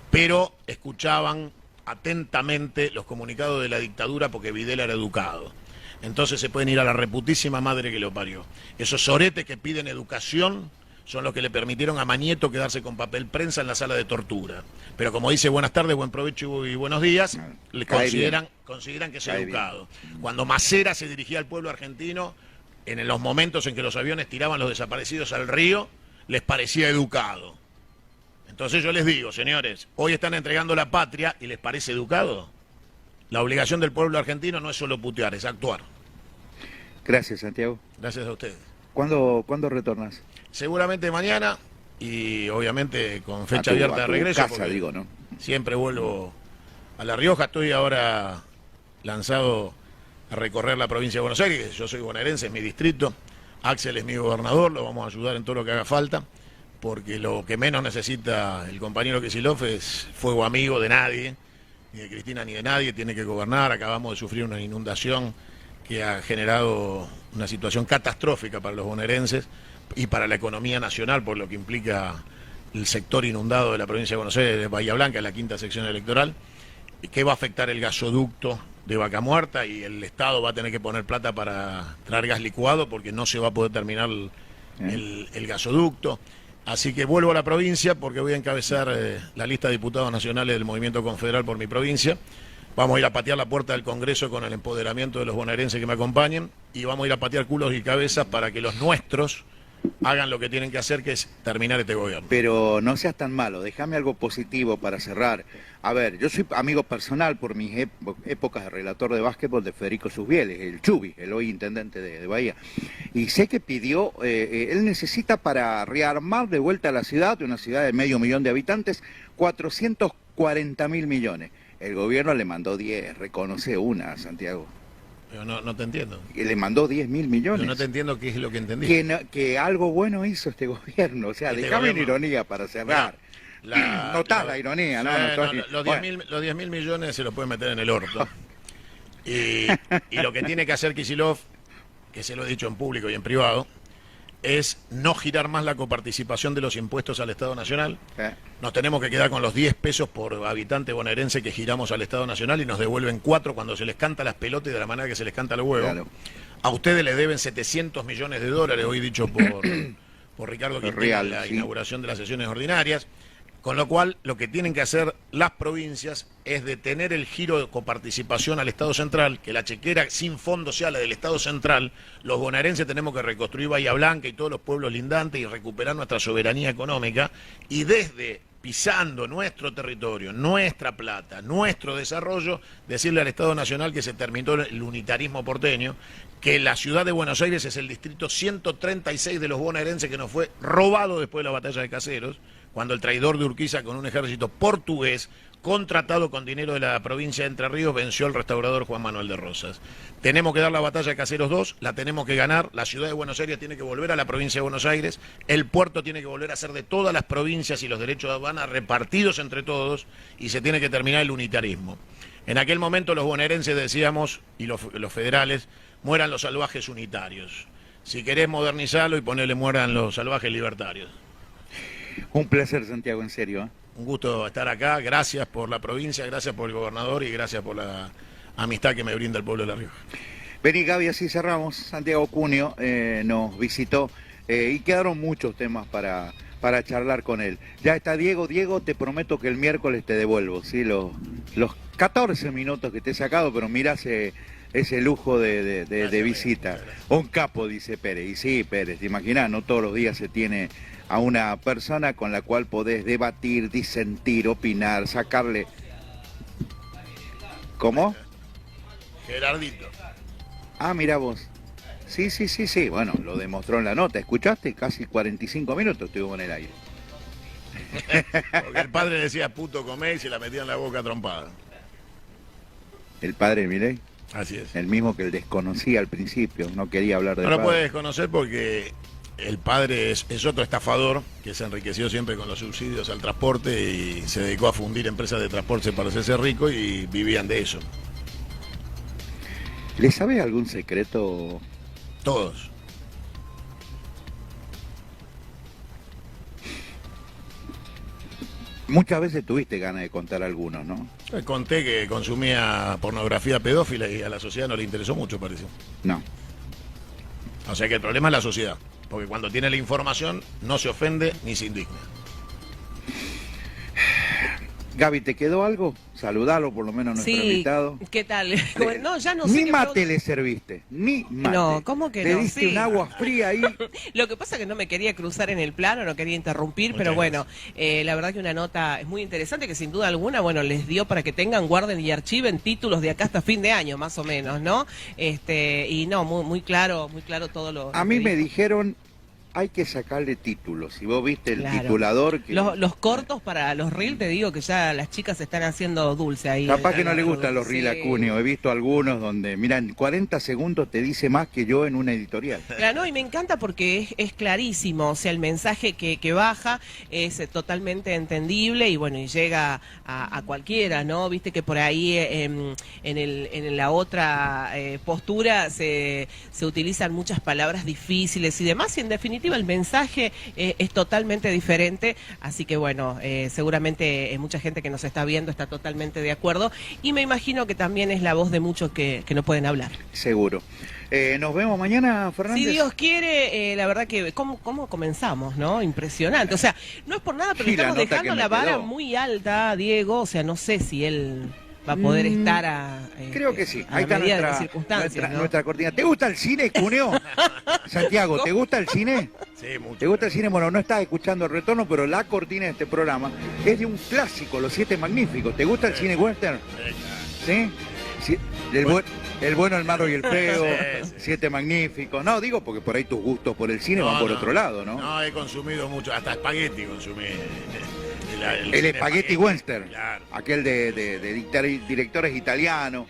Speaker 6: pero escuchaban atentamente los comunicados de la dictadura porque Videla era educado. Entonces se pueden ir a la reputísima madre que lo parió. Esos soretes que piden educación son los que le permitieron a Mañeto quedarse con papel prensa en la sala de tortura. Pero como dice buenas tardes, buen provecho y buenos días, le consideran que es educado. Cuando Macera se dirigía al pueblo argentino, en los momentos en que los aviones tiraban los desaparecidos al río, les parecía educado. Entonces yo les digo, señores, hoy están entregando la patria y les parece educado. La obligación del pueblo argentino no es solo putear, es actuar.
Speaker 5: Gracias, Santiago.
Speaker 6: Gracias a ustedes.
Speaker 5: ¿Cuándo retornas?
Speaker 6: Seguramente mañana y obviamente con fecha
Speaker 5: A
Speaker 6: abierta de
Speaker 5: tu
Speaker 6: regreso.
Speaker 5: casa, digo, ¿no?
Speaker 6: Siempre vuelvo a La Rioja. Estoy ahora lanzado a recorrer la provincia de Buenos Aires. Yo soy bonaerense, es mi distrito. Axel es mi gobernador, lo vamos a ayudar en todo lo que haga falta, porque lo que menos necesita el compañero Kicillof es fuego amigo de nadie, ni de Cristina ni de nadie. Tiene que gobernar. Acabamos de sufrir una inundación que ha generado una situación catastrófica para los bonaerenses y para la economía nacional, por lo que implica el sector inundado de la provincia de Buenos Aires, de Bahía Blanca, la quinta sección electoral, que va a afectar el gasoducto de Vaca Muerta, y el Estado va a tener que poner plata para traer gas licuado porque no se va a poder terminar el gasoducto. Así que vuelvo a la provincia porque voy a encabezar la lista de diputados nacionales del Movimiento Confederal por mi provincia. Vamos a ir a patear la puerta del Congreso con el empoderamiento de los bonaerenses que me acompañen, y vamos a ir a patear culos y cabezas para que los nuestros hagan lo que tienen que hacer, que es terminar este gobierno.
Speaker 5: Pero no seas tan malo, déjame algo positivo para cerrar. A ver, yo soy amigo personal por mis épocas de relator de básquetbol de Federico Susbieles, el Chubi, el hoy intendente de Bahía. Y sé que pidió, él necesita para rearmar de vuelta a la ciudad, una ciudad de 500.000 de habitantes, 440.000 millones. El gobierno le mandó 10, reconoce una, Santiago.
Speaker 6: Pero no te entiendo.
Speaker 5: Le mandó 10.000 millones.
Speaker 6: Yo no te entiendo qué es lo que entendí.
Speaker 5: Que algo bueno hizo este gobierno. O sea,
Speaker 6: Este
Speaker 5: déjame una
Speaker 6: gobierno.
Speaker 5: ironía para cerrar. Notás la ironía, ¿no?
Speaker 6: Los 10.000 millones se los puede meter en el orto. Y lo que tiene que hacer Kicillof, que se lo he dicho en público y en privado, es no girar más la coparticipación de los impuestos al Estado Nacional. Nos tenemos que quedar con los 10 pesos por habitante bonaerense que giramos al Estado Nacional y nos devuelven 4 cuando se les canta las pelotas y de la manera que se les canta el huevo. Claro. A ustedes les deben 700 millones de dólares, hoy dicho por Ricardo Quintana en la inauguración de las sesiones ordinarias. Con lo cual, lo que tienen que hacer las provincias es detener el giro de coparticipación al Estado Central, que la chequera sin fondo sea la del Estado Central. Los bonaerenses tenemos que reconstruir Bahía Blanca y todos los pueblos lindantes y recuperar nuestra soberanía económica, y desde pisando nuestro territorio, nuestra plata, nuestro desarrollo, decirle al Estado Nacional que se terminó el unitarismo porteño, que la ciudad de Buenos Aires es el distrito 136 de los bonaerenses que nos fue robado después de la batalla de Caseros, cuando el traidor de Urquiza, con un ejército portugués, contratado con dinero de la provincia de Entre Ríos, venció al restaurador Juan Manuel de Rosas. Tenemos que dar la batalla de Caseros 2, la tenemos que ganar, la ciudad de Buenos Aires tiene que volver a la provincia de Buenos Aires, el puerto tiene que volver a ser de todas las provincias y los derechos de aduana repartidos entre todos, y se tiene que terminar el unitarismo. En aquel momento los bonaerenses decíamos, y los federales, mueran los salvajes unitarios. Si querés modernizarlo y ponerle mueran los salvajes libertarios.
Speaker 5: Un placer, Santiago, en serio.
Speaker 6: Un gusto estar acá, gracias por la provincia, gracias por el gobernador y gracias por la amistad que me brinda el pueblo de La Rioja.
Speaker 5: Vení, Gaby, así cerramos. Santiago Cunio nos visitó y quedaron muchos temas para charlar con él. Ya está Diego. Diego, te prometo que el miércoles te devuelvo, ¿sí? Los 14 minutos que te he sacado, pero mirá ese lujo de visita. Un capo, dice Pérez. Y sí, Pérez, te imaginás, no todos los días se tiene a una persona con la cual podés debatir, disentir, opinar, sacarle... ¿Cómo?
Speaker 6: Gerardito.
Speaker 5: Ah, mira vos. Sí, bueno, lo demostró en la nota. ¿Escuchaste? Casi 45 minutos estuvo en el aire.
Speaker 6: Porque el padre decía puto comé y se la metía en la boca trompada.
Speaker 5: ¿El padre Milei?
Speaker 6: Así es.
Speaker 5: El mismo que él desconocía al principio, no quería hablar de
Speaker 6: No lo puede desconocer porque el padre es otro estafador que se enriqueció siempre con los subsidios al transporte y se dedicó a fundir empresas de transporte para hacerse rico y vivían de eso.
Speaker 5: ¿Le sabe algún secreto?
Speaker 6: Todos.
Speaker 5: Muchas veces tuviste ganas de contar algunos, ¿no?
Speaker 6: Conté que consumía pornografía pedófila y a la sociedad no le interesó mucho, parece.
Speaker 5: No.
Speaker 6: O sea que el problema es la sociedad, porque cuando tiene la información no se ofende ni se indigna.
Speaker 5: Gaby, ¿te quedó algo? Saludalo por lo menos a nuestro invitado.
Speaker 7: ¿Qué tal? No, ya no sé.
Speaker 5: Ni mate le serviste, ni mate.
Speaker 7: No, ¿cómo que
Speaker 5: le
Speaker 7: no?
Speaker 5: diste un agua fría ahí.
Speaker 7: Lo que pasa es que no me quería cruzar en el plano, no quería interrumpir, pero bueno, la verdad que una nota es muy interesante que sin duda alguna, bueno, les dio para que tengan, guarden y archiven títulos de acá hasta fin de año, más o menos, ¿no? Y no, muy claro todo lo...
Speaker 5: A mí me dijeron... Hay que sacarle títulos. Si vos viste el titulador... que
Speaker 7: Los cortos para los reels, te digo que ya las chicas están haciendo dulce ahí.
Speaker 5: Capaz que no le gustan los reels a Cunio. He visto algunos donde, mira, en 40 segundos te dice más que yo en una editorial.
Speaker 7: Claro, no, y me encanta porque es clarísimo. O sea, el mensaje que baja es totalmente entendible y bueno, y llega a cualquiera, ¿no? Viste que por ahí en la otra postura se utilizan muchas palabras difíciles y demás, y en definitiva el mensaje es totalmente diferente, así que bueno, seguramente mucha gente que nos está viendo está totalmente de acuerdo y me imagino que también es la voz de muchos que no pueden hablar.
Speaker 5: Seguro. Nos vemos mañana, Fernández.
Speaker 7: Si Dios quiere, la verdad que ¿cómo comenzamos, no? Impresionante, o sea, no es por nada, pero estamos dejando la vara muy alta, Diego, o sea, no sé si él... va a poder estar
Speaker 5: creo que sí.
Speaker 7: A
Speaker 5: ahí está nuestra cortina. ¿Te gusta el cine, Cuneo? Santiago, ¿te gusta el cine?
Speaker 6: Sí, mucho.
Speaker 5: ¿Te gusta el cine? Bueno, no estás escuchando el retorno, pero la cortina de este programa es de un clásico, Los Siete Magníficos. ¿Te gusta el cine western? ¿Sí? Sí. El bueno, el malo y el feo, Siete Magníficos. No, digo porque por ahí tus gustos por el cine van por otro lado, ¿no?
Speaker 6: No, he consumido mucho, hasta espagueti consumí.
Speaker 5: El espagueti western,
Speaker 6: claro.
Speaker 5: Aquel de directores italianos.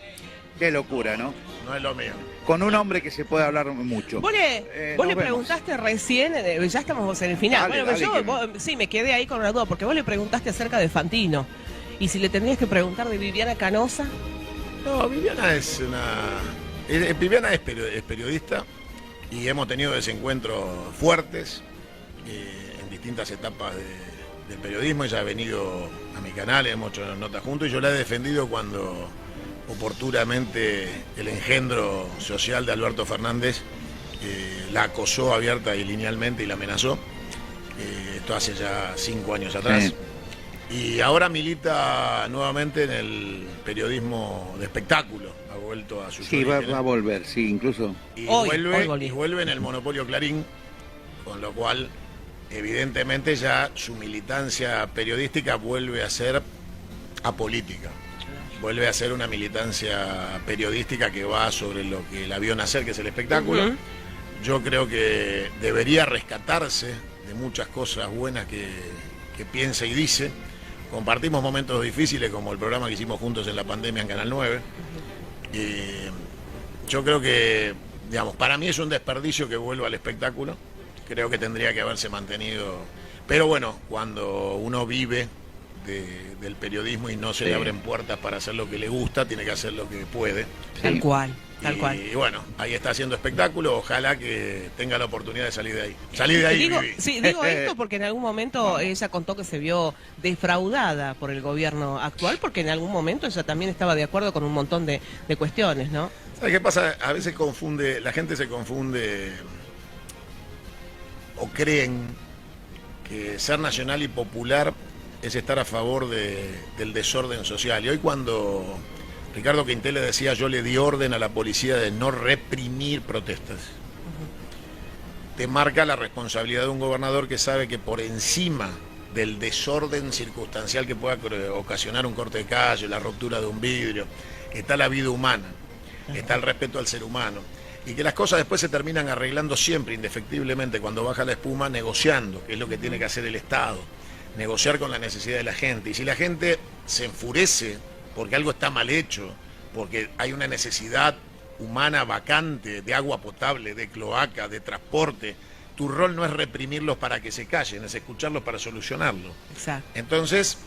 Speaker 5: Qué locura, ¿no?
Speaker 6: No es lo mío.
Speaker 5: Con un hombre que se puede hablar mucho.
Speaker 7: Vos le preguntaste recién, ya estamos en el final.
Speaker 5: Dale,
Speaker 7: sí, me quedé ahí con una duda, porque vos le preguntaste acerca de Fantino. Y si le tendrías que preguntar de Viviana Canosa.
Speaker 6: No, Viviana es Viviana es periodista y hemos tenido desencuentros fuertes en distintas etapas del periodismo. Ella ha venido a mi canal, hemos hecho notas juntos y yo la he defendido cuando oportunamente el engendro social de Alberto Fernández la acosó abierta y linealmente y la amenazó. Esto hace ya 5 años atrás. Y ahora milita nuevamente en el periodismo de espectáculo. Ha vuelto a su
Speaker 5: Sí, va a volver, sí, incluso.
Speaker 6: Y vuelve en el monopolio Clarín, con lo cual evidentemente ya su militancia periodística vuelve a ser apolítica. Vuelve a ser una militancia periodística que va sobre lo que la vio nacer, que es el espectáculo. Yo creo que debería rescatarse de muchas cosas buenas que piensa y dice, compartimos momentos difíciles como el programa que hicimos juntos en la pandemia en Canal 9. Yo creo que, digamos, para mí es un desperdicio que vuelva al espectáculo. Creo que tendría que haberse mantenido. Pero bueno, cuando uno vive del periodismo y no se le abren puertas para hacer lo que le gusta, tiene que hacer lo que puede.
Speaker 7: Tal cual. Tal cual.
Speaker 6: Y bueno, ahí está haciendo espectáculo, ojalá que tenga la oportunidad de salir de ahí. Salir de ahí.
Speaker 7: Digo esto porque en algún momento ella contó que se vio defraudada por el gobierno actual, porque en algún momento ella también estaba de acuerdo con un montón de cuestiones, ¿no?
Speaker 6: ¿Sabes qué pasa? A veces la gente se confunde o creen que ser nacional y popular es estar a favor del desorden social. Y hoy cuando Ricardo Quintel le decía, yo le di orden a la policía de no reprimir protestas, te marca la responsabilidad de un gobernador que sabe que por encima del desorden circunstancial que pueda ocasionar un corte de calle, la ruptura de un vidrio, está la vida humana, está el respeto al ser humano, y que las cosas después se terminan arreglando siempre, indefectiblemente, cuando baja la espuma, negociando, que es lo que tiene que hacer el Estado, negociar con la necesidad de la gente. Y si la gente se enfurece porque algo está mal hecho, porque hay una necesidad humana vacante de agua potable, de cloaca, de transporte, tu rol no es reprimirlos para que se callen, es escucharlos para solucionarlo.
Speaker 7: Exacto.
Speaker 6: Entonces,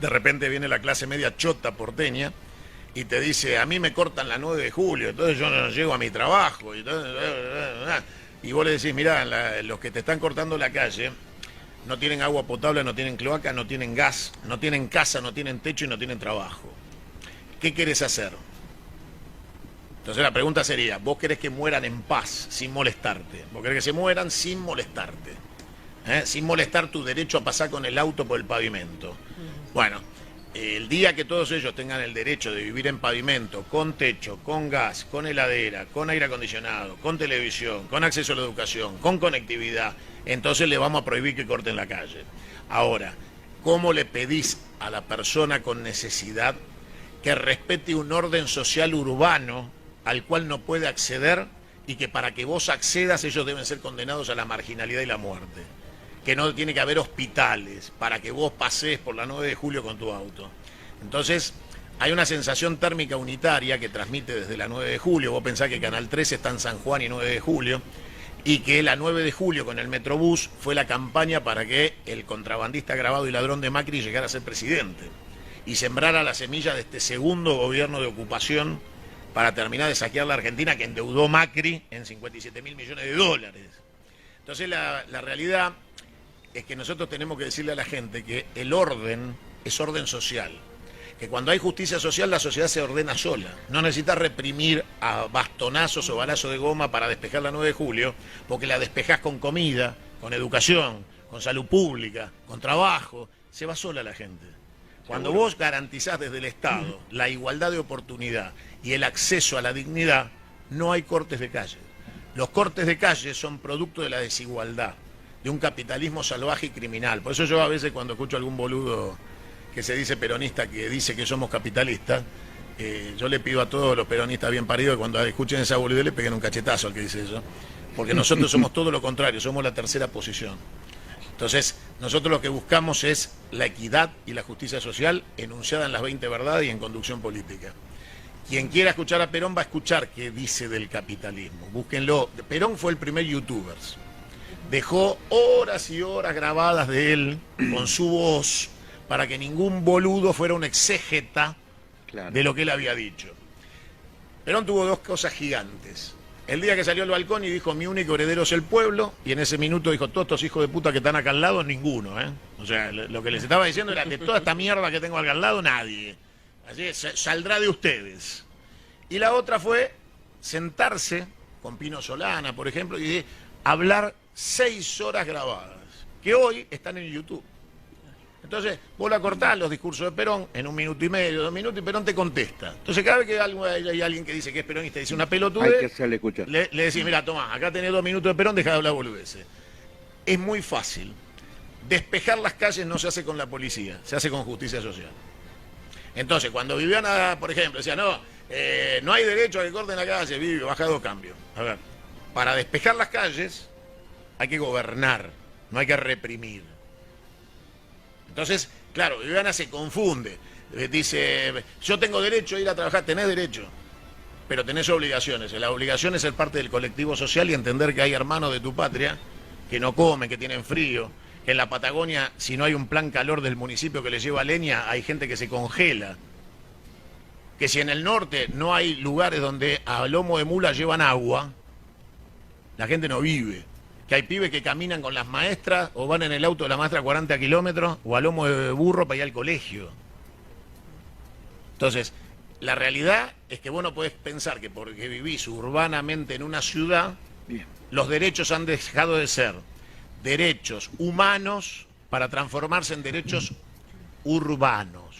Speaker 6: de repente viene la clase media chota porteña y te dice, a mí me cortan la 9 de julio, entonces yo no llego a mi trabajo. Y vos le decís, mirá, los que te están cortando la calle no tienen agua potable, no tienen cloaca, no tienen gas, no tienen casa, no tienen techo y no tienen trabajo. ¿Qué querés hacer? Entonces la pregunta sería, ¿vos querés que mueran en paz, sin molestarte? ¿Vos querés que se mueran sin molestarte? Sin molestar tu derecho a pasar con el auto por el pavimento. Bueno, el día que todos ellos tengan el derecho de vivir en pavimento, con techo, con gas, con heladera, con aire acondicionado, con televisión, con acceso a la educación, con conectividad, entonces le vamos a prohibir que corten la calle. Ahora, ¿cómo le pedís a la persona con necesidad que respete un orden social urbano al cual no puede acceder y que para que vos accedas ellos deben ser condenados a la marginalidad y la muerte? Que no tiene que haber hospitales para que vos pases por la 9 de julio con tu auto. Entonces, hay una sensación térmica unitaria que transmite desde la 9 de julio. Vos pensás que Canal 13 está en San Juan y 9 de julio, y que la 9 de julio con el Metrobús fue la campaña para que el contrabandista agravado y ladrón de Macri llegara a ser presidente y sembrara la semilla de este segundo gobierno de ocupación para terminar de saquear la Argentina, que endeudó Macri en 57.000 millones de dólares. Entonces la realidad es que nosotros tenemos que decirle a la gente que el orden es orden social, que cuando hay justicia social la sociedad se ordena sola, no necesitas reprimir a bastonazos o balazos de goma para despejar la 9 de julio, porque la despejás con comida, con educación, con salud pública, con trabajo, se va sola la gente. Cuando vos garantizás desde el Estado la igualdad de oportunidad y el acceso a la dignidad, no hay cortes de calle. Los cortes de calle son producto de la desigualdad, de un capitalismo salvaje y criminal. Por eso yo a veces cuando escucho a algún boludo que se dice peronista, que dice que somos capitalistas, yo le pido a todos los peronistas bien paridos que cuando escuchen esa boludez le peguen un cachetazo al que dice eso, porque nosotros somos todo lo contrario, somos la tercera posición. Entonces, nosotros lo que buscamos es la equidad y la justicia social enunciada en las 20 verdades y en conducción política. Quien quiera escuchar a Perón va a escuchar qué dice del capitalismo. Búsquenlo. Perón fue el primer youtuber. Dejó horas y horas grabadas de él con su voz para que ningún boludo fuera un exégeta de lo que él había dicho. Perón tuvo dos cosas gigantes. El día que salió al balcón y dijo, mi único heredero es el pueblo, y en ese minuto dijo, todos estos hijos de puta que están acá al lado, ninguno, ¿eh? O sea, lo que les estaba diciendo era, de toda esta mierda que tengo acá al lado, nadie. Así es, saldrá de ustedes. Y la otra fue sentarse con Pino Solana, por ejemplo, y hablar 6 horas grabadas, que hoy están en YouTube. Entonces, vos la cortás los discursos de Perón en 1 minuto y medio, 2 minutos, y Perón te contesta. Entonces, cada vez que hay alguien que dice que es peronista y dice una pelotudez, le decís, mira, tomá, acá tenés 2 minutos de Perón, dejá de hablar boludeces. Es muy fácil. Despejar las calles no se hace con la policía, se hace con justicia social. Entonces, cuando Viviana, por ejemplo, decía, no hay derecho a que corten la calle, Vivi, baja 2 cambios. A ver, para despejar las calles hay que gobernar, no hay que reprimir. Entonces, Claro, Viviana se confunde. Dice, yo tengo derecho a ir a trabajar, tenés derecho, pero tenés obligaciones. La obligación es ser parte del colectivo social y entender que hay hermanos de tu patria que no comen, que tienen frío. En la Patagonia, si no hay un plan calor del municipio que les lleva leña, hay gente que se congela. Que si en el norte no hay lugares donde a lomo de mula llevan agua, la gente no vive. Que hay pibes que caminan con las maestras o van en el auto de la maestra 40 kilómetros o a lomo de burro para ir al colegio. Entonces, la realidad es que vos no podés pensar que porque vivís urbanamente en una ciudad, bien, los derechos han dejado de ser derechos humanos para transformarse en derechos urbanos.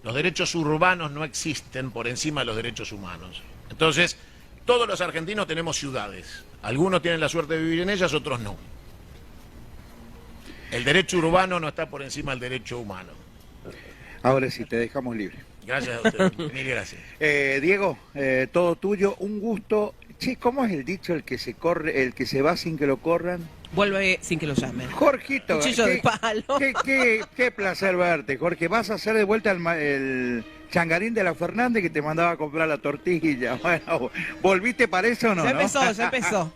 Speaker 6: Los derechos urbanos no existen por encima de los derechos humanos. Entonces, todos los argentinos tenemos ciudades. Algunos tienen la suerte de vivir en ellas, otros no. El derecho urbano no está por encima del derecho humano.
Speaker 5: Ahora sí, te dejamos libre.
Speaker 6: Gracias a usted, mil gracias.
Speaker 5: Diego, todo tuyo, un gusto. Che, ¿cómo es el dicho, el que se corre, el que se va sin que lo corran?
Speaker 7: Vuelve sin que lo llamen.
Speaker 5: Jorgito,
Speaker 7: Cuchillo de palo.
Speaker 5: Qué placer verte, Jorge. Vas a hacer de vuelta el changarín de la Fernández que te mandaba a comprar la tortilla. Bueno, ¿volviste para eso o no?
Speaker 7: Ya empezó, ya empezó.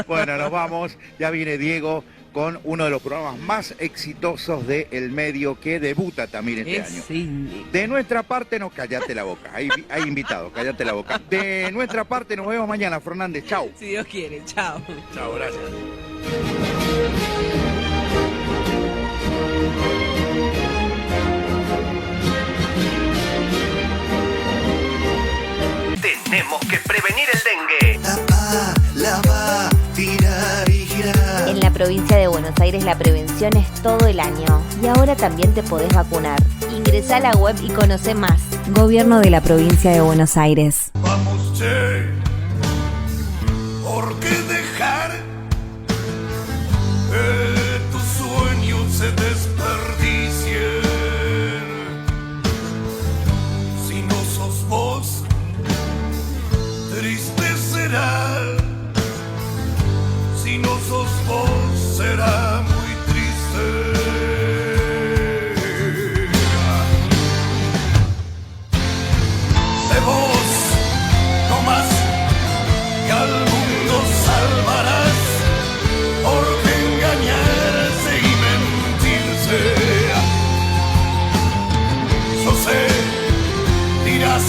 Speaker 5: Bueno, nos vamos. Ya viene Diego con uno de los programas más exitosos del medio que debuta también este año.
Speaker 7: Sí.
Speaker 5: De nuestra parte, no, cállate la boca. Hay invitado, cállate la boca. De nuestra parte, nos vemos mañana, Fernández. Chau.
Speaker 7: Si Dios quiere, chao.
Speaker 6: Chao, gracias.
Speaker 2: Tenemos que prevenir el dengue.
Speaker 3: Tapa, lava, tirar y girar.
Speaker 4: En la provincia de Buenos Aires la prevención es todo el año y ahora también te podés vacunar. Ingresá a la web y conoce más. Gobierno de la provincia de Buenos Aires.
Speaker 1: Vamos, che, ¿por qué dejar que tus sueños se desperdicien? Si no sos vos, triste será. Si no sos vos, será muy triste. De vos no más, que al mundo salvarás, porque engañarse y mentirse. Yo sé, dirás,